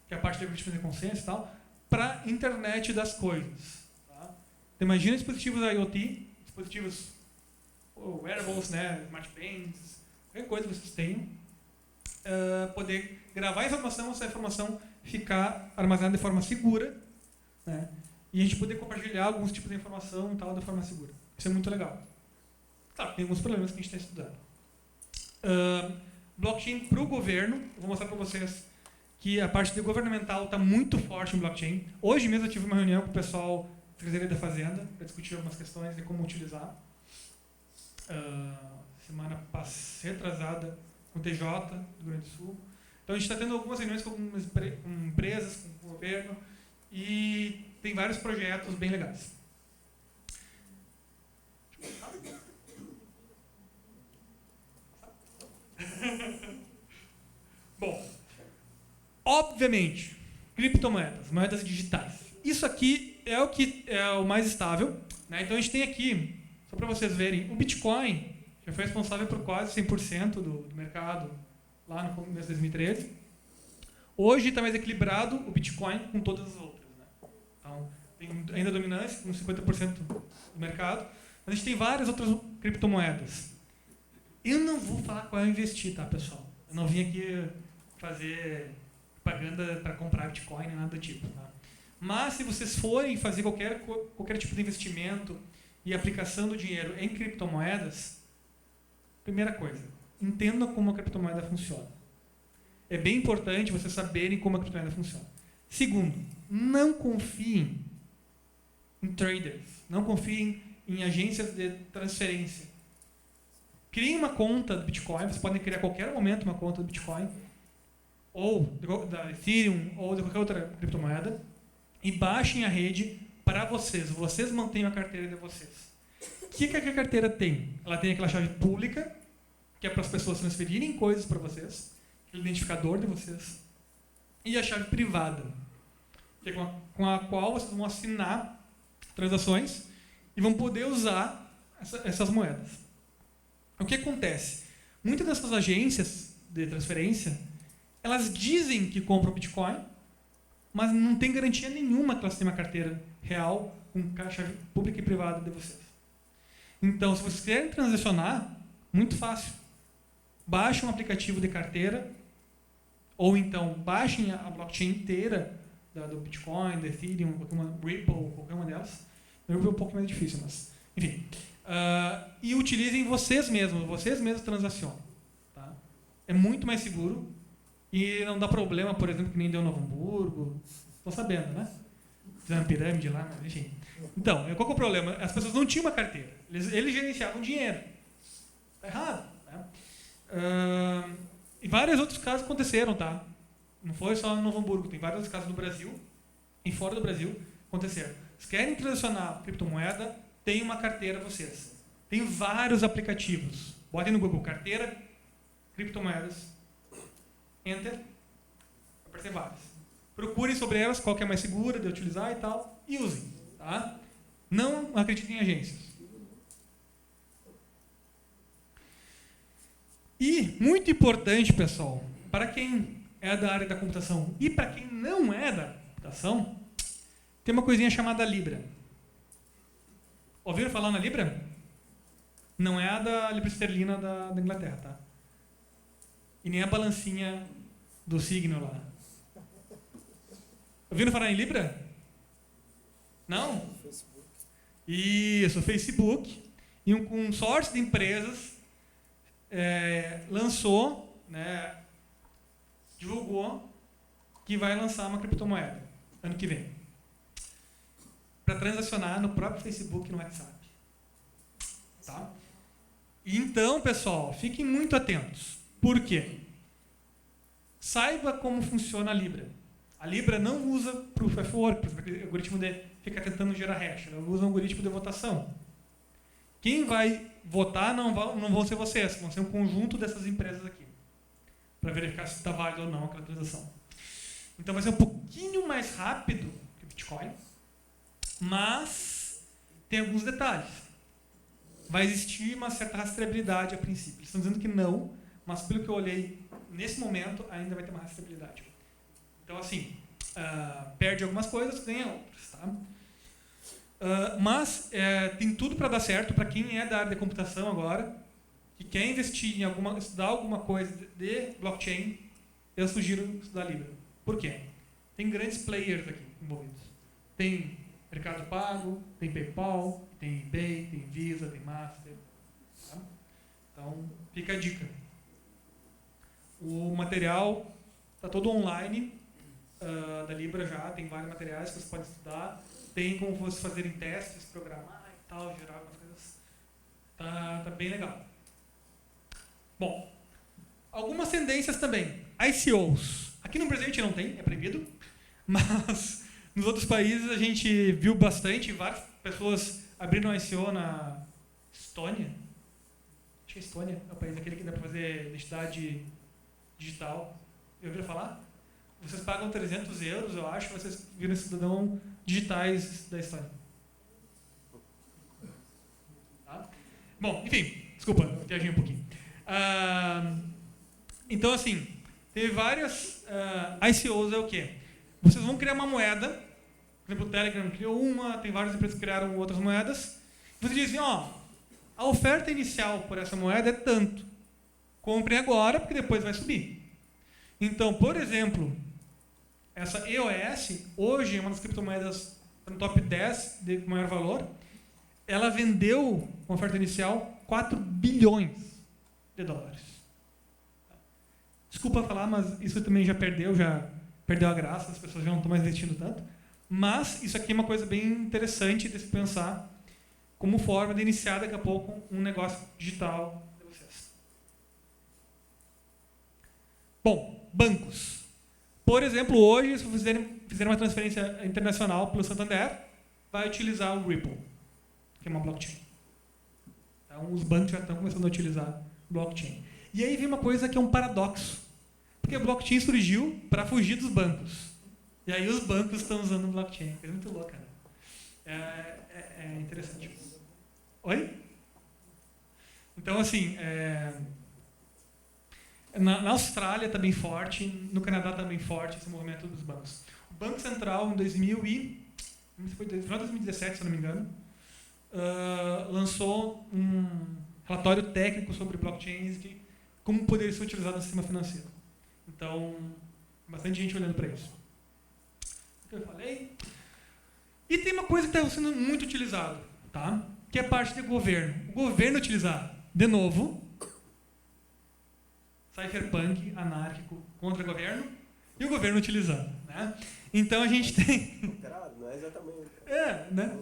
que é a parte de algoritmos de consenso e tal, para a internet das coisas. Tá? Então, imagina dispositivos IoT, dispositivos wearables, né, smartbands, qualquer coisa que vocês tenham, poder gravar informação, essa informação ficar armazenada de forma segura, né, e a gente poder compartilhar alguns tipos de informação e tal de forma segura. Isso é muito legal. Claro, tem alguns problemas que a gente está estudando. Blockchain para o governo, eu vou mostrar para vocês que a parte governamental está muito forte em blockchain. Hoje mesmo eu tive uma reunião com o pessoal da Secretaria da Fazenda para discutir algumas questões de como utilizar. Semana retrasada com o TJ do Rio Grande do Sul. Então a gente está tendo algumas reuniões com empresas, com o governo, e tem vários projetos bem legais. Bom, obviamente, criptomoedas, moedas digitais. Isso aqui é o que é o mais estável, né? Então a gente tem aqui, só para vocês verem, o Bitcoin já foi responsável por quase 100% do mercado lá no começo de 2013. Hoje está mais equilibrado o Bitcoin com todas as outras. Né? Então, tem ainda dominância, com 50% do mercado, mas a gente tem várias outras criptomoedas. Eu não vou falar qual é investir, tá, pessoal? Eu não vim aqui fazer propaganda para comprar Bitcoin, nem nada do tipo. Tá? Mas se vocês forem fazer qualquer tipo de investimento e aplicação do dinheiro em criptomoedas, primeira coisa, entendam como a criptomoeda funciona. É bem importante vocês saberem como a criptomoeda funciona. Segundo, não confiem em traders, não confiem em agências de transferência. Criem uma conta do Bitcoin, vocês podem criar a qualquer momento uma conta do Bitcoin, ou da Ethereum, ou de qualquer outra criptomoeda, e baixem a rede para vocês. Vocês mantenham a carteira de vocês. O que a carteira tem? Ela tem aquela chave pública, que é para as pessoas transferirem coisas para vocês, o identificador de vocês, e a chave privada, que é com a qual vocês vão assinar transações e vão poder usar essas moedas. O que acontece? muitas dessas agências de transferência, elas dizem que compram Bitcoin, mas não tem garantia nenhuma que elas têm uma carteira real com caixa pública e privada de vocês. Então, se vocês querem transacionar, muito fácil. Baixem um aplicativo de carteira, ou então baixem a blockchain inteira do Bitcoin, do Ethereum, Ripple, qualquer uma delas. O Ripple é um pouco mais difícil, mas enfim. E utilizem vocês mesmos transacionam. Tá? É muito mais seguro e não dá problema, por exemplo, que nem deu Novo Hamburgo. Estão sabendo, né? Fizeram pirâmide lá, mas enfim. Então, qual que é o problema? As pessoas não tinham uma carteira. Eles gerenciavam dinheiro. Está errado. Né? E vários outros casos aconteceram, tá? Não foi só no Novo Hamburgo. Tem vários casos no Brasil e fora do Brasil aconteceram. Se querem transacionar criptomoeda, tem uma carteira vocês. Tem vários aplicativos. Botem no Google, carteira, criptomoedas, enter, vai aparecer várias. Procurem sobre elas, qual que é mais segura de utilizar e tal, e usem. Tá? Não acreditem em agências. E, muito importante, pessoal, para quem é da área da computação e para quem não é da computação, tem uma coisinha chamada Libra. Ouviram falar na Libra? Não é a da Libra esterlina da Inglaterra, tá? E nem a balancinha do signo lá. Ouviram falar em Libra? Não? Isso, o Facebook. E um consórcio de empresas lançou, né, divulgou que vai lançar uma criptomoeda ano que vem. Para transacionar no próprio Facebook e no WhatsApp. Tá? Então, pessoal, fiquem muito atentos. Por quê? Saiba como funciona a Libra. A Libra não usa Proof of Work, por exemplo, o algoritmo de ficar tentando gerar hash. Ela usa um algoritmo de votação. Quem vai votar não vão ser vocês, vão ser um conjunto dessas empresas aqui. Para verificar se está válido ou não aquela transação. Então vai ser um pouquinho mais rápido que o Bitcoin, mas tem alguns detalhes. Vai existir uma certa rastreabilidade a princípio. Eles estão dizendo que não, mas pelo que eu olhei, nesse momento, ainda vai ter uma rastreabilidade. Então, assim, perde algumas coisas, ganha outras. Tá? Mas tem tudo para dar certo para quem é da área de computação agora, que quer investir em estudar alguma coisa de blockchain, eu sugiro estudar Libra. Por quê? Tem grandes players aqui envolvidos. Tem Mercado Pago, tem PayPal, tem eBay, tem Visa, tem Master. Tá? Então, fica a dica. O material está todo online da Libra já, tem vários materiais que você pode estudar. Tem como vocês fazerem testes, programar e tal, gerar algumas coisas. Tá bem legal. Bom, algumas tendências também. ICOs. Aqui no Brasil a gente não tem, é proibido, mas nos outros países a gente viu bastante, várias pessoas abriram ICO na Estônia. Acho que a Estônia é o país aquele que dá para fazer identidade digital. Já ouviram falar? Vocês pagam 300 euros, eu acho, vocês viram cidadão digitais da Estônia. Tá? Bom, enfim, desculpa, viajei um pouquinho. Então, assim, teve várias ICOs, é o quê? Vocês vão criar uma moeda, por exemplo, o Telegram criou uma, tem várias empresas que criaram outras moedas. Vocês dizem, a oferta inicial por essa moeda é tanto. Comprem agora, porque depois vai subir. Então, por exemplo, essa EOS, hoje é uma das criptomoedas no top 10 de maior valor. Ela vendeu, com oferta inicial, 4 bilhões de dólares. Desculpa falar, mas isso também já perdeu a graça, as pessoas já não estão mais investindo tanto. Mas isso aqui é uma coisa bem interessante de se pensar como forma de iniciar daqui a pouco um negócio digital de vocês. Bom, bancos. Por exemplo, hoje, se vocês fizerem uma transferência internacional pelo Santander, vai utilizar o Ripple, que é uma blockchain. Então, os bancos já estão começando a utilizar blockchain. E aí vem uma coisa que é um paradoxo. Porque a blockchain surgiu para fugir dos bancos. E aí os bancos estão usando blockchain. É muito louca, né? É interessante. Oi? Então, assim, Na Austrália está bem forte, no Canadá está bem forte esse movimento dos bancos. O Banco Central, em foi no final de 2017, se eu não me engano, lançou um relatório técnico sobre blockchains e como poderia ser utilizado no sistema financeiro. Então, bastante gente olhando para isso. O que eu falei? E tem uma coisa que está sendo muito utilizada, tá? Que é a parte do governo. O governo utilizar, de novo, cypherpunk, anárquico, contra o governo, e o governo utilizando. Né? Então a gente tem... Não é exatamente. Né?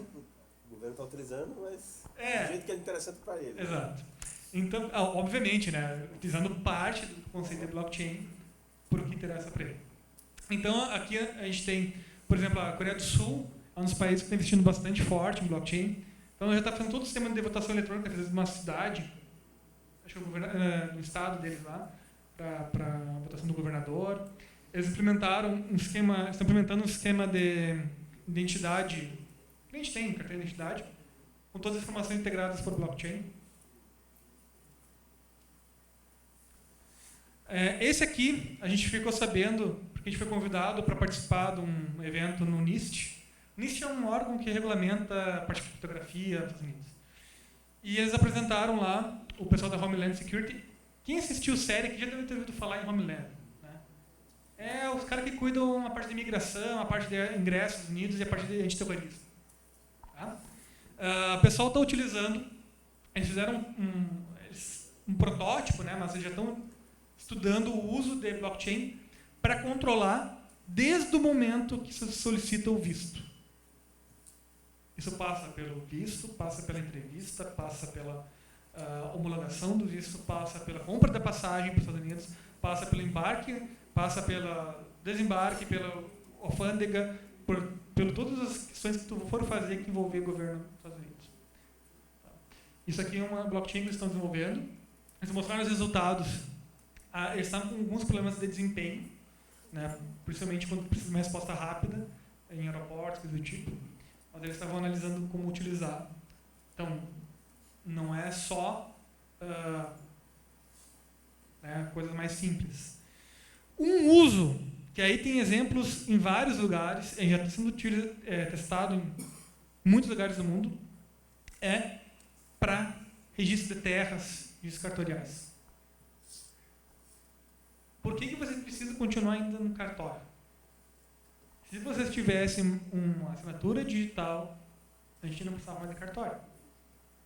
O governo está utilizando, mas do jeito que é interessante para ele. Exato. Então, obviamente, né? Utilizando parte do conceito de blockchain por o que interessa para ele. Então, aqui a gente tem, por exemplo, a Coreia do Sul, é um dos países que está investindo bastante forte em blockchain. Então, já está fazendo todo o sistema de votação eletrônica, fez uma cidade, acho que no estado deles lá, para a votação do governador. Eles implementaram estão implementando um esquema de identidade, que a gente tem, carteira de identidade, com todas as informações integradas por blockchain. Esse aqui, a gente ficou sabendo, porque a gente foi convidado para participar de um evento no NIST. O NIST é um órgão que regulamenta a parte de criptografia nos Estados Unidos. E eles apresentaram lá o pessoal da Homeland Security. Quem assistiu série que já deve ter ouvido falar em Homeland. Né? É os caras que cuidam a parte de imigração, a parte de ingressos nos Estados Unidos e a parte de antiterrorismo. Tá? O pessoal está utilizando, eles fizeram um protótipo, né, mas eles já estão estudando o uso de blockchain para controlar desde o momento que se solicita o visto. Isso passa pelo visto, passa pela entrevista, passa pela homologação do visto, passa pela compra da passagem para os Estados Unidos, passa pelo embarque, passa pela desembarque, pela alfândega, por todas as questões que tu for fazer que envolver o governo dos Estados Unidos. Isso aqui é uma blockchain que eles estão desenvolvendo. Eles mostraram os resultados. Eles estavam com alguns problemas de desempenho, né, principalmente quando precisa de uma resposta rápida em aeroportos, coisa do tipo. Mas eles estavam analisando como utilizar. Então, não é só coisas mais simples. Um uso, que aí tem exemplos em vários lugares, já está sendo testado em muitos lugares do mundo, é para registro de terras, registros cartoriais. Por que você precisa continuar ainda no cartório? Se vocês tivessem uma assinatura digital, a gente não precisava mais de cartório.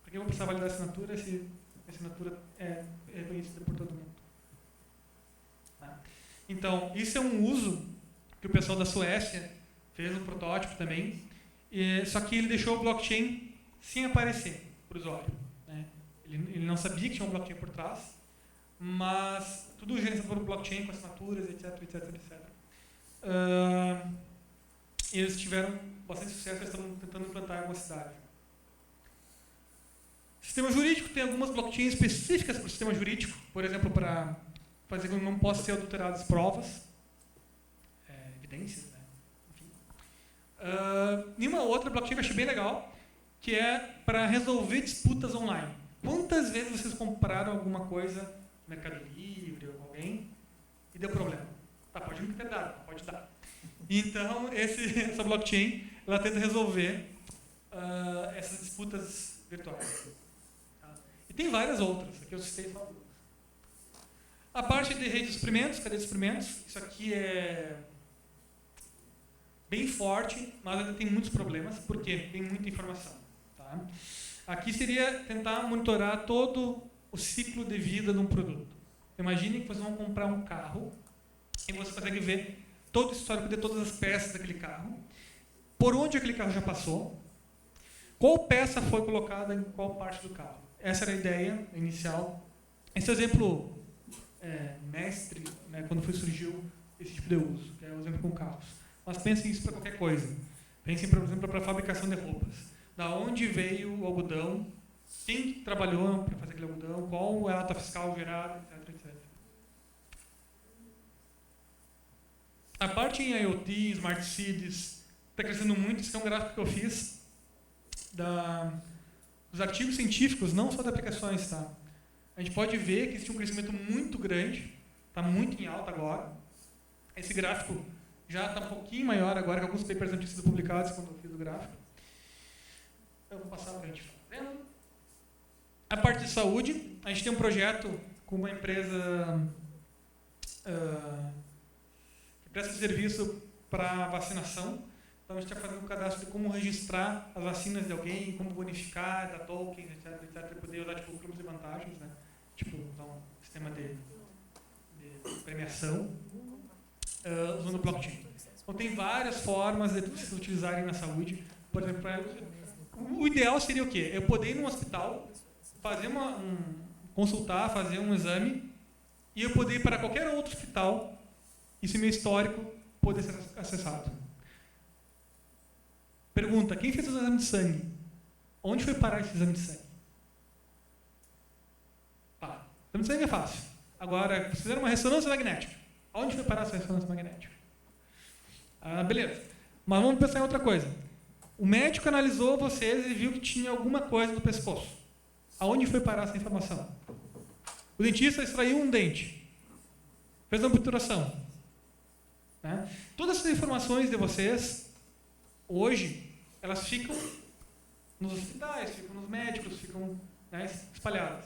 Por que eu vou precisar validar a assinatura se a assinatura é reconhecida por todo mundo? Então, isso é um uso que o pessoal da Suécia fez um protótipo também, só que ele deixou o blockchain sem aparecer para o usuário. Né? Ele não sabia que tinha um blockchain por trás, mas tudo gerenciado por blockchain, com assinaturas, etc, etc, etc. Eles tiveram bastante sucesso, eles estão tentando implantar em alguma cidade. Sistema jurídico tem algumas blockchains específicas para o sistema jurídico, por exemplo, para fazer com que não possam ser adulteradas provas, evidências, né? Enfim. E uma outra blockchain que eu achei bem legal, que é para resolver disputas online. Quantas vezes vocês compraram alguma coisa no Mercado Livre ou com alguém e deu problema? Pode não ter dado, pode dar. Então, essa blockchain, ela tenta resolver essas disputas virtuais. Tá? E tem várias outras, aqui eu citei só duas. A parte de rede de experimentos, cadeia de experimentos, isso aqui é bem forte, mas ainda tem muitos problemas, porque tem muita informação. Tá? Aqui seria tentar monitorar todo o ciclo de vida de um produto. Imagine que vocês vão comprar um carro e você consegue ver todo o histórico de todas as peças daquele carro, por onde aquele carro já passou, qual peça foi colocada em qual parte do carro. Essa era a ideia inicial. Esse exemplo mestre, né, quando surgiu esse tipo de uso, que é o exemplo com carros. Mas pensem isso para qualquer coisa. Pensem, por exemplo, para a fabricação de roupas. Da onde veio o algodão, quem trabalhou para fazer aquele algodão, qual é a nota fiscal gerada, etc, etc. A parte em IoT, Smart Cities, está crescendo muito. Esse é um gráfico que eu fiz dos artigos científicos, não só de aplicações. Tá? A gente pode ver que existe um crescimento muito grande está muito em alta agora. Esse gráfico já está um pouquinho maior agora, que alguns papers não tinham sido publicados quando eu fiz o gráfico. Eu vou passar para a gente vendo. A parte de saúde, a gente tem um projeto com uma empresa que presta serviço para vacinação. Então, a gente está fazendo um cadastro de como registrar as vacinas de alguém, como bonificar, dar tokens, etc. E poder usar tipo, grupos de vantagens, né? Tipo, usar um sistema de premiação usando o blockchain. Então, tem várias formas de vocês utilizarem na saúde. Por exemplo, o ideal seria o quê? Eu poder ir num hospital, fazer consultar, fazer um exame, e eu poder ir para qualquer outro hospital, e se meu histórico poder ser acessado. Pergunta, quem fez o exame de sangue? Onde foi parar esse exame de sangue? Tá, exame de sangue é fácil. Agora, vocês fizeram uma ressonância magnética. Onde foi parar essa ressonância magnética? Beleza. Mas vamos pensar em outra coisa. O médico analisou vocês e viu que tinha alguma coisa no pescoço. Aonde foi parar essa informação? O dentista extraiu um dente. Fez uma obturação. Né? Todas essas informações de vocês, hoje, elas ficam nos hospitais, ficam nos médicos, ficam, né, espalhadas.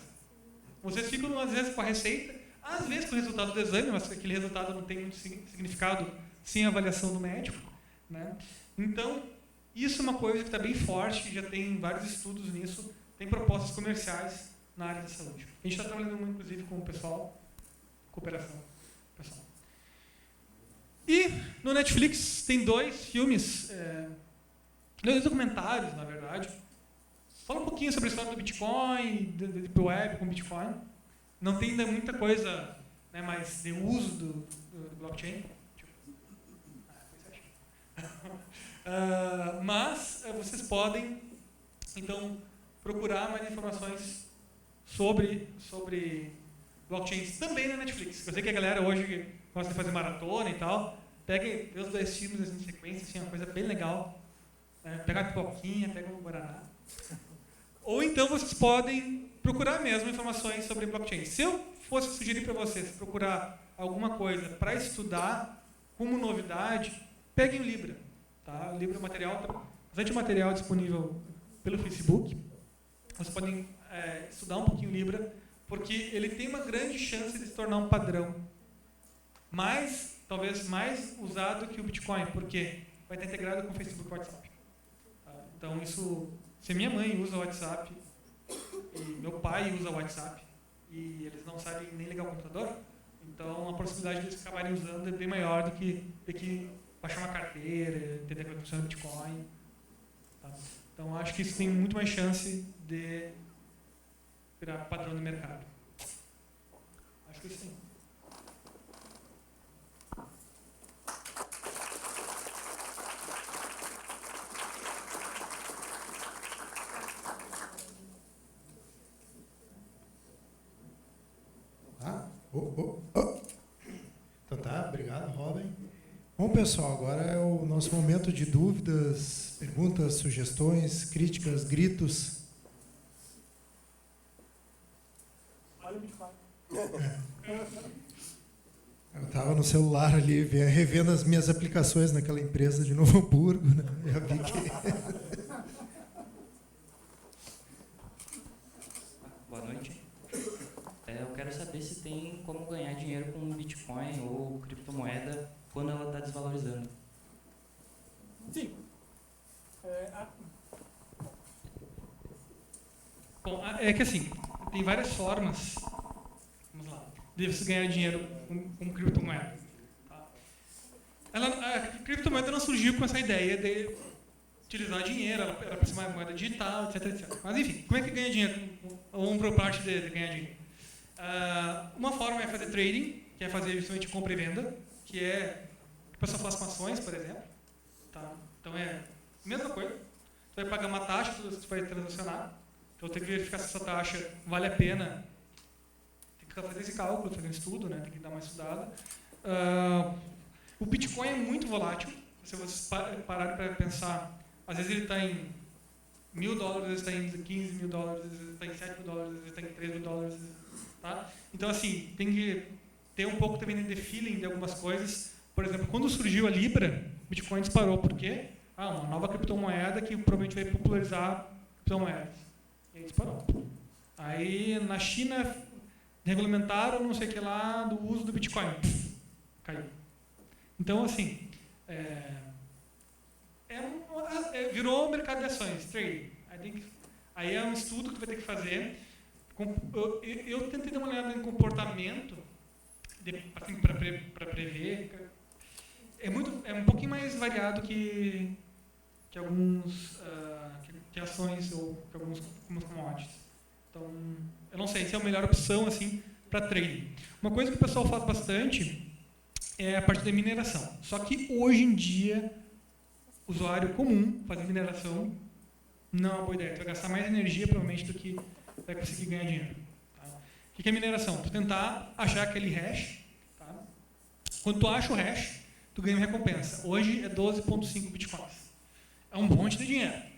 Vocês ficam, às vezes, com a receita, às vezes com o resultado do exame, mas aquele resultado não tem muito significado sem a avaliação do médico. Né? Então, isso é uma coisa que está bem forte, já tem vários estudos nisso, tem propostas comerciais na área da saúde. A gente está trabalhando muito, inclusive, com o pessoal, cooperação pessoal. E no Netflix tem 2 filmes, 2 documentários, na verdade. Fala um pouquinho sobre a história do Bitcoin, da Deep Web com Bitcoin. Não tem ainda muita coisa, né, mais de uso do blockchain. Mas vocês podem, então, procurar mais informações sobre blockchains também na Netflix. Eu sei que a galera hoje gosta de fazer maratona e tal. Pegue os 2 filmes assim, em sequência, assim, uma coisa bem legal. Pega a pipoquinha, pega o guaraná. Ou então vocês podem procurar mesmo informações sobre blockchain. Se eu fosse sugerir para vocês procurar alguma coisa para estudar como novidade, peguem o Libra. Tá? O Libra é um material, bastante material disponível pelo Facebook. Vocês podem estudar um pouquinho o Libra, porque ele tem uma grande chance de se tornar um padrão. Talvez mais usado que o Bitcoin, porque vai estar integrado com o Facebook e o WhatsApp. Tá? Então, se minha mãe usa o WhatsApp, e meu pai usa o WhatsApp, e eles não sabem nem ligar o computador, então a possibilidade de eles acabarem usando é bem maior do que baixar uma carteira, entender como funciona o Bitcoin. Tá? Então, acho que isso tem muito mais chance de virar padrão do mercado. Acho que sim. Então tá, obrigado, Robin. Bom, pessoal, agora é o nosso momento de dúvidas, perguntas, sugestões, críticas, gritos. Olha o Bitcoin. Eu estava no celular ali, revendo as minhas aplicações naquela empresa de Novo Hamburgo, né? Eu vi que... Boa noite. Eu quero saber se tem como ganhar dinheiro com Bitcoin ou criptomoeda quando ela está desvalorizando. Sim. Bom, é que assim, tem várias formas, vamos lá, de você ganhar dinheiro com criptomoeda. Tá? A criptomoeda não surgiu com essa ideia de utilizar dinheiro, ela para ser uma moeda digital, etc. Mas enfim, como é que ganha dinheiro? Ou uma parte de ganhar dinheiro? Uma forma é fazer trading, que é fazer justamente compra e venda, que é a pessoa faz com ações, por exemplo. Tá? Então é a mesma coisa. Você vai pagar uma taxa, você vai transacionar. Então tem que verificar se essa taxa vale a pena. Tem que fazer esse cálculo, fazer um estudo, né? Tem que dar uma estudada. O Bitcoin é muito volátil. Se vocês pararem para pensar, às vezes ele está em $1.000, às vezes está em $15.000, às vezes está em $7.000, às vezes está em $3.000. Tá? Então, assim, tem que ter um pouco também de feeling de algumas coisas. Por exemplo, quando surgiu a Libra, o Bitcoin disparou. Por quê? Uma nova criptomoeda que provavelmente vai popularizar criptomoedas. E aí disparou. Aí na China regulamentaram não sei o que lá do uso do Bitcoin. Caiu. Então, assim, virou um mercado de ações, trading. Aí é um estudo que tu vai ter que fazer. Eu tentei dar uma olhada em comportamento assim, para prever. É um pouquinho mais variado que ações ou que algumas commodities. Então, eu não sei se é a melhor opção assim para trading. Uma coisa que o pessoal faz bastante é a parte da mineração. Só que hoje em dia, usuário comum fazer mineração não é uma boa ideia. Tu vai gastar mais energia provavelmente do que vai conseguir ganhar dinheiro. Tá? O que é mineração? Tu tentar achar aquele hash. Tá? Quando tu acha o hash, tu ganha uma recompensa. Hoje é 12,5 bitcoins. É um monte de dinheiro.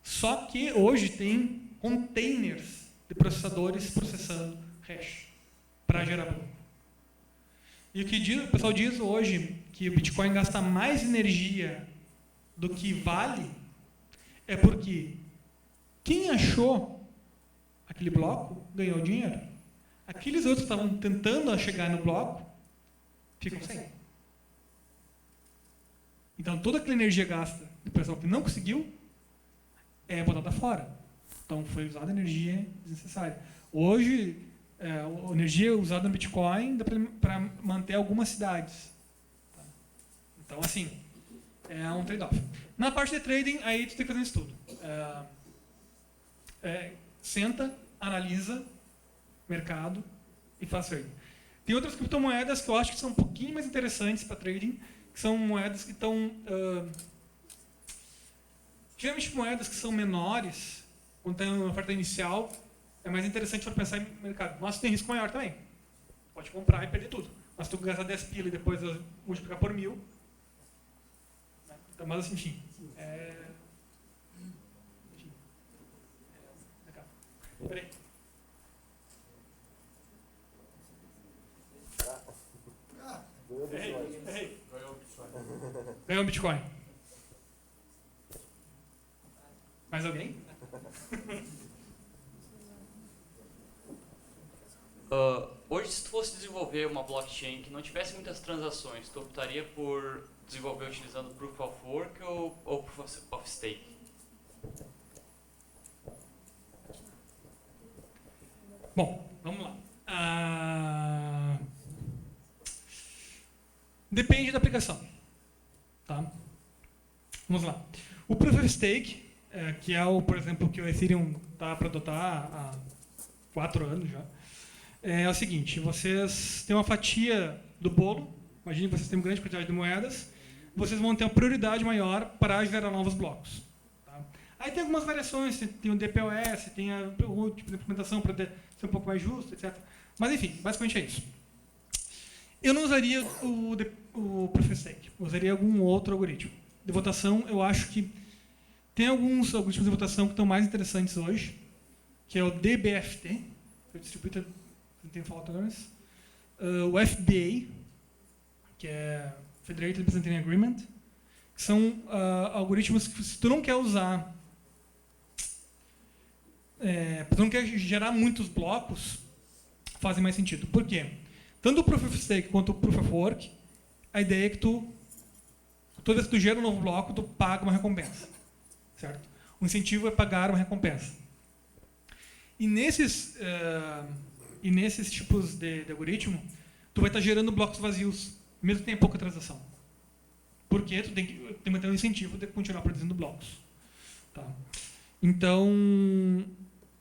Só que hoje tem containers de processadores processando hash para gerar bloco. E o pessoal diz hoje que o Bitcoin gasta mais energia do que vale é porque quem achou aquele bloco ganhou dinheiro. Aqueles outros que estavam tentando chegar no bloco ficam sem. Então toda aquela energia gasta do pessoal que não conseguiu é botada fora. Então foi usada energia desnecessária. Hoje, a energia usada no Bitcoin dá para manter algumas cidades. Tá? Então, assim, é um trade-off. Na parte de trading, aí tu tem que fazer um estudo. Senta, analisa mercado e faz trading. Tem outras criptomoedas que eu acho que são um pouquinho mais interessantes para trading, que são moedas que estão... geralmente moedas que são menores, quando tem uma oferta inicial, é mais interessante para pensar em mercado. Nossa, tem risco maior também. Pode comprar e perder tudo. Mas se tu gastar 10 pila e depois multiplicar por 1000, né? Então, mas assim, enfim. Peraí. Ganhou um Bitcoin. Mais alguém? Hoje, se tu fosse desenvolver uma blockchain que não tivesse muitas transações, tu optaria por desenvolver utilizando Proof of Work ou Proof of Stake? Bom, vamos lá. Depende da aplicação. Tá? Vamos lá. O Proof of Stake, que é por exemplo, que o Ethereum está para adotar há 4 anos já, é o seguinte: vocês têm uma fatia do bolo, imagine que vocês têm uma grande quantidade de moedas, vocês vão ter uma prioridade maior para gerar novos blocos. Tá? Aí tem algumas variações, tem o DPoS, tem o tipo de implementação para ser um pouco mais justo, etc. Mas enfim, basicamente é isso. Eu não usaria o Proof of Stake, eu usaria algum outro algoritmo. De votação, eu acho que tem alguns algoritmos de votação que estão mais interessantes hoje, que é o DBFT, que é o Distributed Fault Tolerance, o FBA, que é Federated Byzantine Agreement, que são algoritmos que, se tu não quer usar, tu não quer gerar muitos blocos, fazem mais sentido. Por quê? Tanto o Proof of Stake quanto o Proof of Work, a ideia é que toda vez que tu gera um novo bloco, tu paga uma recompensa. Certo? O incentivo é pagar uma recompensa. E nesses tipos de algoritmo, tu vai estar gerando blocos vazios, mesmo que tenha pouca transação. Porque tu tem que manter um incentivo de continuar produzindo blocos. Tá? Então,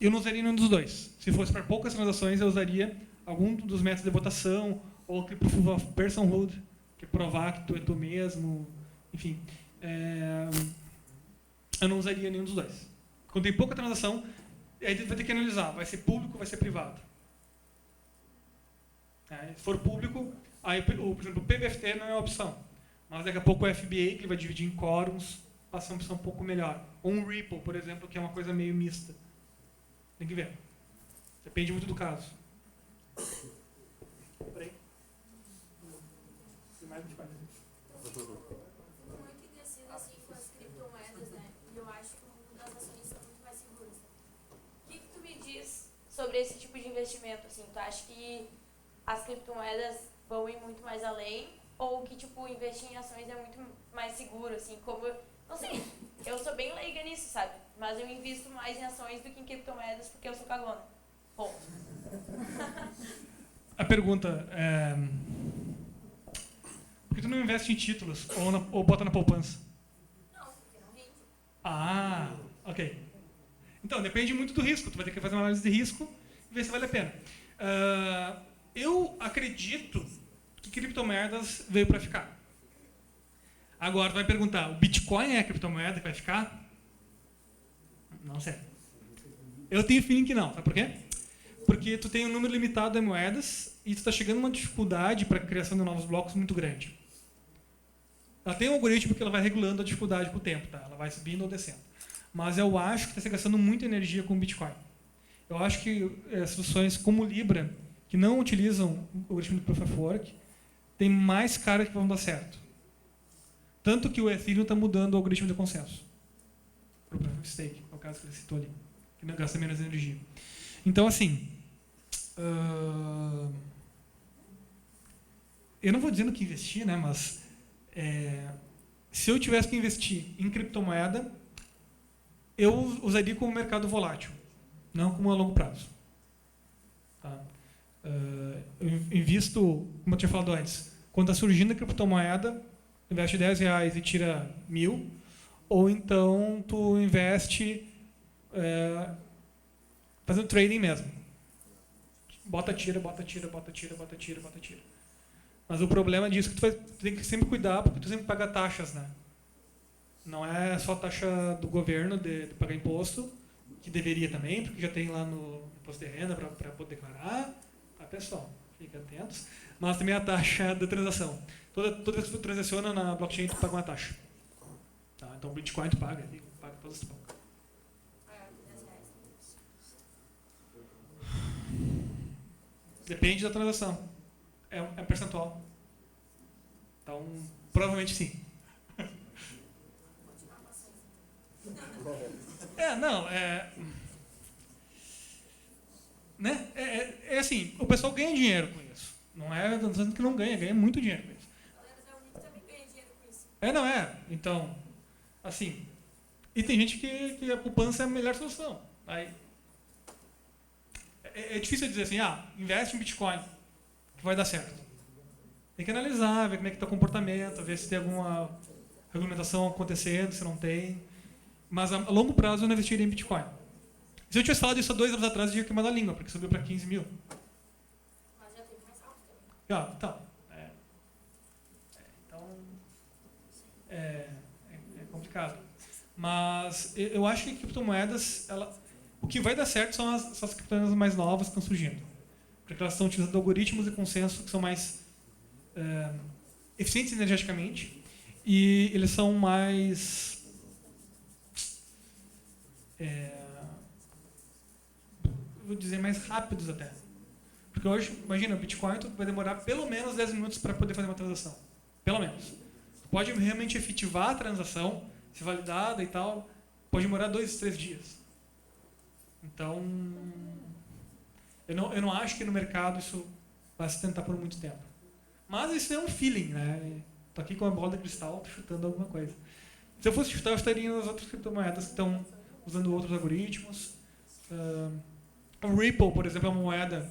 eu não usaria nenhum dos dois. Se fosse para poucas transações, eu usaria algum dos métodos de votação, ou o Proof of Personhood, que é provar que tu é tu mesmo, enfim. Eu não usaria nenhum dos dois. Quando tem pouca transação, aí vai ter que analisar, vai ser público ou vai ser privado. Se for público, aí, por exemplo, o PBFT não é uma opção. Mas daqui a pouco o FBA, que vai dividir em quórums, passa a opção um pouco melhor. Ou um Ripple, por exemplo, que é uma coisa meio mista. Tem que ver. Depende muito do caso. Peraí. mais Bitcoin. Muito indeciso assim com as criptomoedas, né? E eu acho que o mundo das ações são muito mais seguros. O que tu me diz sobre esse tipo de investimento? Assim, tu acha que as criptomoedas vão ir muito mais além? Ou que, tipo, investir em ações é muito mais seguro, assim, como... Não sei, eu sou bem leiga nisso, sabe? Mas eu invisto mais em ações do que em criptomoedas porque eu sou cagona. Ponto. A pergunta é... Por que tu não investe em títulos ou bota na poupança? Não, porque não rende. Ah, ok. Então, depende muito do risco. Tu vai ter que fazer uma análise de risco e ver se vale a pena. Eu acredito que criptomoedas veio para ficar. Agora, tu vai perguntar, o Bitcoin é a criptomoeda que vai ficar? Não sei. Eu tenho feeling que não. Sabe por quê? Porque tu tem um número limitado de moedas e tu está chegando a uma dificuldade para a criação de novos blocos muito grande. Ela tem um algoritmo que ela vai regulando a dificuldade com o tempo, tá? Ela vai subindo ou descendo. Mas eu acho que está se gastando muita energia com o Bitcoin. Eu acho que soluções como o Libra, que não utilizam o algoritmo do Proof of Work, tem mais cara que vão dar certo. Tanto que o Ethereum está mudando o algoritmo de consenso para o Proof of Stake, é o caso que ele citou ali, que não gasta menos energia. Então, assim, eu não vou dizendo que investir, né, mas se eu tivesse que investir em criptomoeda, eu usaria como mercado volátil, não como a longo prazo. Tá? Eu invisto, como eu tinha falado antes, quando está surgindo a criptomoeda, investe R$10 e tira 1.000, ou então tu investe fazendo trading mesmo. Bota, tira, bota, tira, bota, tira, bota, tira, bota, tira. Mas o problema disso é que tu tem que sempre cuidar, porque tu sempre paga taxas, né? Não é só taxa do governo de pagar imposto, que deveria também, porque já tem lá no imposto de renda para poder declarar. Tá, pessoal? Fiquem atentos. Mas também a taxa da transação. Toda vez que tu transaciona na blockchain, tu paga uma taxa. Tá? Então o Bitcoin tu paga todas tu paga. Depende da transação. É percentual. Então, provavelmente sim. Né? É assim, o pessoal ganha dinheiro com isso. Não é dizendo que não ganha muito dinheiro com isso. A galera da Unip também ganha dinheiro com isso. Não é. Então, assim, e tem gente que a poupança é a melhor solução. Aí, é difícil dizer assim, investe em Bitcoin, que vai dar certo. Tem que analisar, ver como é que está o comportamento, ver se tem alguma regulamentação acontecendo, se não tem. Mas a longo prazo eu não investiria em Bitcoin. Se eu tivesse falado isso há 2 anos atrás, eu tinha queimado a língua, porque subiu para 15 mil. Mas já teve mais alto também. Então, é complicado. Mas eu acho que criptomoedas, o que vai dar certo são as criptomoedas mais novas que estão surgindo. Porque elas estão utilizando algoritmos de consenso que são mais eficientes energeticamente e eles são mais vou dizer mais rápidos até. Porque hoje, imagina, o Bitcoin tu vai demorar pelo menos 10 minutos para poder fazer uma transação. Pelo menos. Tu pode realmente efetivar a transação, ser validada e tal, pode demorar 2, 3 dias. Então, eu não acho que no mercado isso vai se tentar por muito tempo. Mas isso é um feeling, né? Tô aqui com a bola de cristal, tô chutando alguma coisa. Se eu fosse chutar, eu estaria nas outras criptomoedas que estão usando outros algoritmos. O Ripple, por exemplo, é uma moeda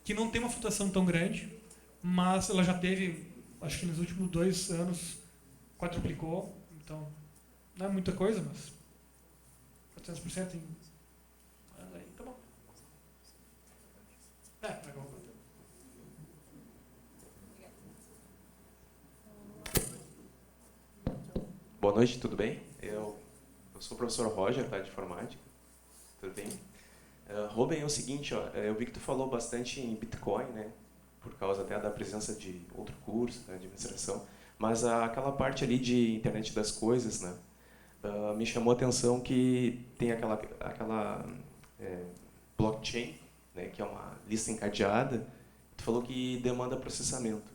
que não tem uma flutuação tão grande, mas ela já teve, acho que nos últimos 2 anos, quadruplicou. Então, não é muita coisa, mas 400% em... Aí, tá bom. Legal. Boa noite, tudo bem? Eu sou o professor Roger, tá, de informática. Tudo bem? Ruben, é o seguinte, eu vi que tu falou bastante em Bitcoin, né? Por causa até da presença de outro curso, né, de administração. Mas aquela parte ali de internet das coisas, né? Me chamou a atenção que tem aquela blockchain, né, que é uma lista encadeada. Tu falou que demanda processamento.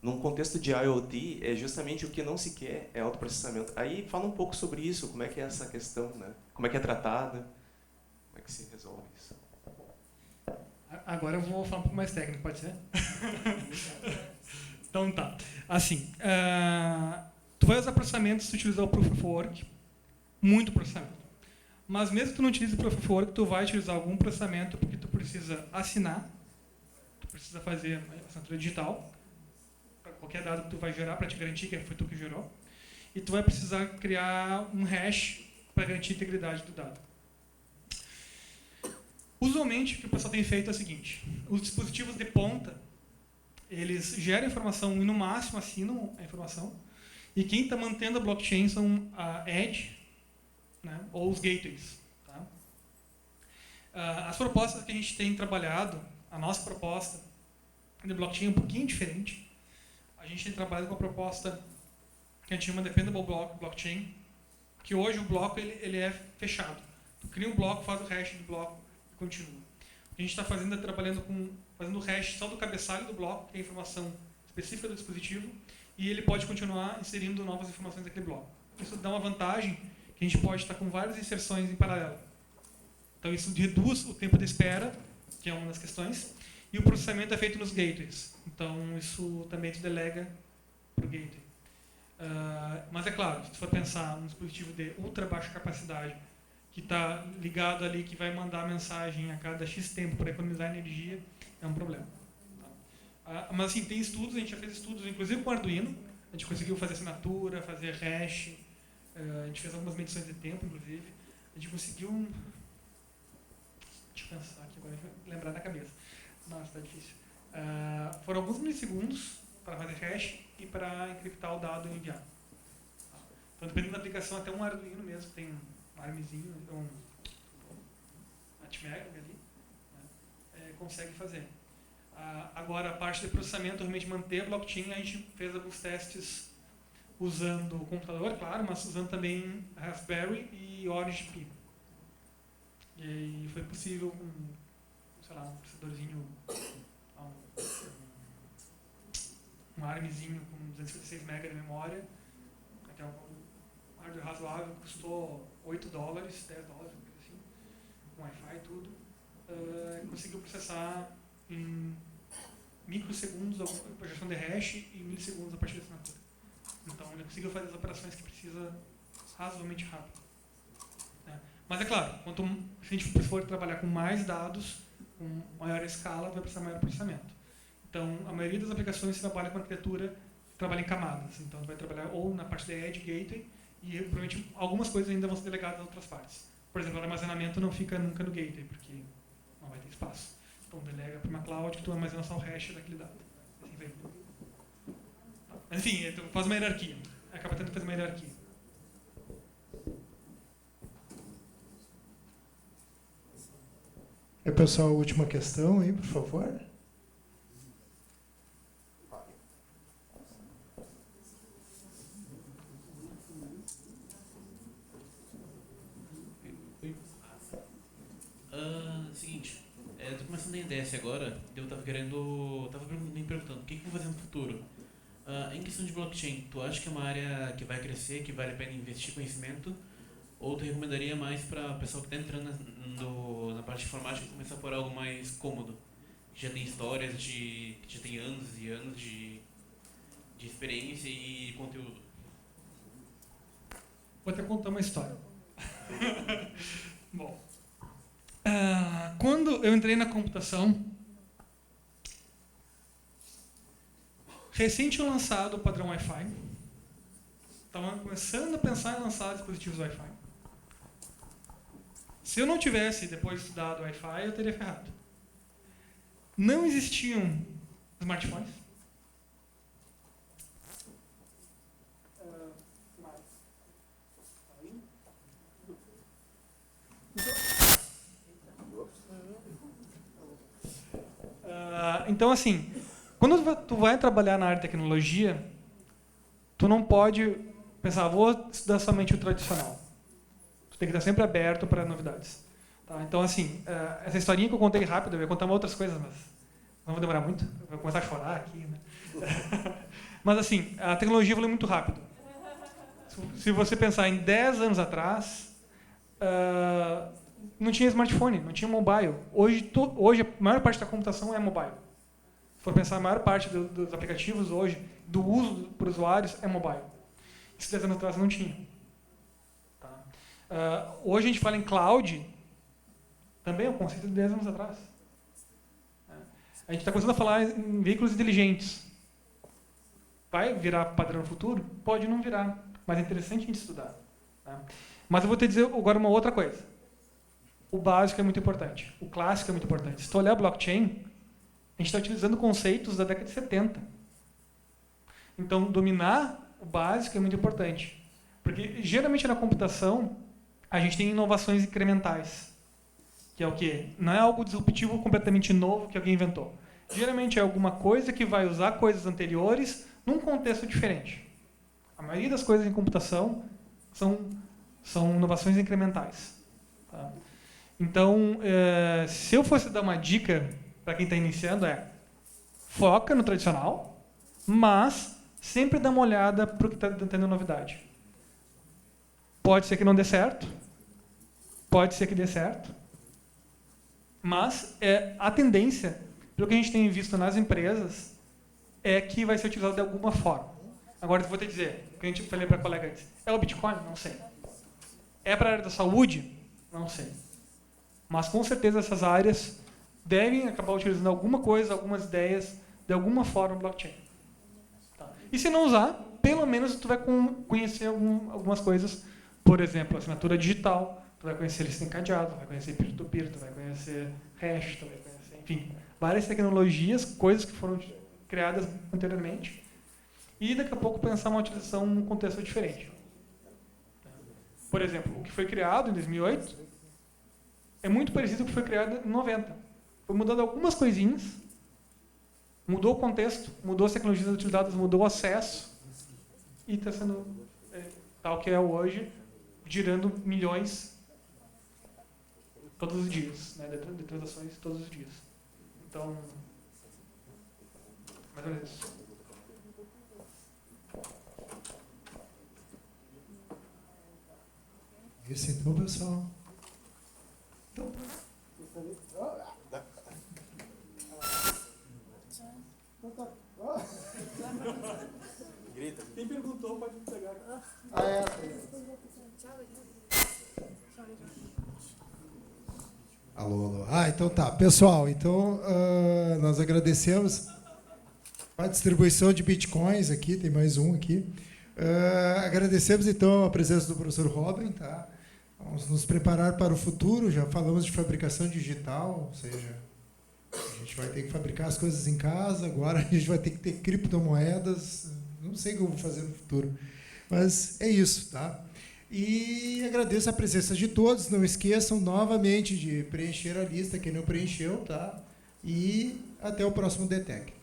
num contexto de IoT, é justamente o que não se quer é autoprocessamento. Aí fala um pouco sobre isso, como é que é essa questão, né? Como é que é tratada, como é que se resolve isso. Agora eu vou falar um pouco mais técnico, pode ser? Então tá. Assim, tu vai usar processamento se tu utilizar o Proof of Work, muito processamento. Mas mesmo que tu não utilize o Proof of Work, tu vai utilizar algum processamento porque tu precisa assinar, tu precisa fazer uma assinatura digital, para qualquer dado que tu vai gerar, para te garantir que foi tu que gerou, e tu vai precisar criar um hash para garantir a integridade do dado. Usualmente, o que o pessoal tem feito é o seguinte: os dispositivos de ponta, eles geram informação e no máximo assinam a informação, e quem está mantendo a blockchain são a Edge, né, ou os gateways. Tá? As propostas que a gente tem trabalhado, a nossa proposta de blockchain é um pouquinho diferente. A gente tem trabalhado com a proposta que a gente chama Dependable Blockchain, que hoje o bloco ele é fechado. Tu cria um bloco, faz o hash do bloco e continua. O que a gente está fazendo é fazendo o hash só do cabeçalho do bloco, que é a informação específica do dispositivo, e ele pode continuar inserindo novas informações naquele bloco. Isso dá uma vantagem que a gente pode estar com várias inserções em paralelo. Então isso reduz o tempo de espera, que é uma das questões, e o processamento é feito nos gateways. Então isso também te delega para o gateway. Mas é claro, se tu for pensar num dispositivo de ultra baixa capacidade, que está ligado ali, que vai mandar mensagem a cada X tempo para economizar energia, é um problema. Tá? Mas assim, tem estudos, a gente já fez estudos, inclusive com o Arduino, a gente conseguiu fazer assinatura, fazer hash, a gente fez algumas medições de tempo, inclusive, a gente conseguiu deixa eu pensar aqui agora, lembrar na cabeça. Nossa, está difícil. Foram alguns milissegundos para fazer hash e para encriptar o dado e enviar. Tá? Então, dependendo da aplicação, até um Arduino mesmo, tem um ARMzinho, um Atmega ali, né, consegue fazer. Agora, a parte de processamento, realmente manter a blockchain, a gente fez alguns testes usando o computador, claro, mas usando também Raspberry e Orange Pi. E foi possível com, sei lá, um processadorzinho, um ARMzinho com 256 MB de memória, até um hardware razoável, custou $8, $10, assim, com Wi-Fi e tudo. Conseguiu processar em microsegundos a projeção de hash e milissegundos a partir da assinatura. Então ele conseguiu fazer as operações que precisa razoavelmente rápido. Né? Mas é claro, se a gente for trabalhar com mais dados, com maior escala, vai precisar de maior processamento. Então a maioria das aplicações trabalha com arquitetura que trabalha em camadas. Então vai trabalhar ou na parte da Edge Gateway e provavelmente algumas coisas ainda vão ser delegadas a outras partes. Por exemplo, o armazenamento não fica nunca no Gateway, porque não vai ter espaço. Então delega para uma cloud que tu armazena só o hash daquele dado. Assim vai. Mas enfim, tu faz uma hierarquia. Acaba tendo que fazer uma hierarquia. Pessoal, última questão aí, por favor. Seguinte, eu tô começando a IDS agora, eu tava me perguntando, o que eu vou fazer no futuro? Em questão de blockchain, tu acha que é uma área que vai crescer, que vale a pena investir conhecimento? Ou tu recomendaria mais para o pessoal que está entrando na parte de informática começar por algo mais cômodo? Que já tem histórias, que já tem anos e anos de experiência e conteúdo. Vou até contar uma história. Bom, quando eu entrei na computação, recém tinha lançado o padrão Wi-Fi. Estava começando a pensar em lançar dispositivos Wi-Fi. Se eu não tivesse depois estudado Wi-Fi, eu teria ferrado. Não existiam smartphones. Então, assim, quando tu vai trabalhar na área de tecnologia, tu não pode pensar, vou estudar somente o tradicional. Tu tem que estar sempre aberto para novidades. Tá? Então, assim, essa historinha que eu contei rápido, eu ia contar outras coisas, mas não vou demorar muito. Eu vou começar a chorar aqui, né? Mas assim, a tecnologia evolui muito rápido. Se você pensar em 10 anos atrás, não tinha smartphone, não tinha mobile. Hoje a maior parte da computação é mobile. Se for pensar, a maior parte dos aplicativos hoje, do uso por usuários, é mobile. Isso 10 anos atrás não tinha. Tá? Hoje a gente fala em cloud, também é um conceito de 10 anos atrás. A gente está começando a falar em veículos inteligentes. Vai virar padrão no futuro? Pode não virar, mas é interessante a gente estudar. Tá? Mas eu vou te dizer agora uma outra coisa. O básico é muito importante. O clássico é muito importante. Se tu olhar blockchain, a gente está utilizando conceitos da década de 70. Então, dominar o básico é muito importante. Porque, geralmente, na computação, a gente tem inovações incrementais. Que é o quê? Não é algo disruptivo completamente novo que alguém inventou. Geralmente, é alguma coisa que vai usar coisas anteriores num contexto diferente. A maioria das coisas em computação são inovações incrementais. Tá? Então, se eu fosse dar uma dica para quem está iniciando, foca no tradicional, mas sempre dá uma olhada para o que está tendo novidade. Pode ser que não dê certo, pode ser que dê certo, mas a tendência, pelo que a gente tem visto nas empresas, é que vai ser utilizado de alguma forma. Agora, eu vou te dizer, o que a gente falei para a colega antes, é o Bitcoin? Não sei. É para a área da saúde? Não sei. Mas, com certeza, essas áreas devem acabar utilizando alguma coisa, algumas ideias, de alguma forma, blockchain. Tá. E se não usar, pelo menos tu vai conhecer algumas coisas, por exemplo, assinatura digital, tu vai conhecer lista encadeada, tu vai conhecer peer-to-peer, tu vai conhecer hash, tu vai conhecer, enfim, várias tecnologias, coisas que foram criadas anteriormente, e daqui a pouco pensar uma utilização num contexto diferente. Por exemplo, o que foi criado em 2008 é muito parecido com o que foi criado em 90. Foi mudando algumas coisinhas, mudou o contexto, mudou as tecnologias utilizadas, mudou o acesso, e está sendo tal que é hoje, girando milhões todos os dias, né, de transações todos os dias. Então, mais ou menos isso. Isso então, pessoal. Então, Grita. Quem perguntou pode me pegar. Alô. Então tá. Pessoal, então nós agradecemos a distribuição de bitcoins aqui, tem mais um aqui. Agradecemos então a presença do professor Robin, tá? Vamos nos preparar para o futuro, já falamos de fabricação digital, ou seja, a gente vai ter que fabricar as coisas em casa, agora a gente vai ter que ter criptomoedas, não sei o que eu vou fazer no futuro, mas é isso, tá? E agradeço a presença de todos, não esqueçam novamente de preencher a lista, quem não preencheu, tá? E até o próximo DTEC.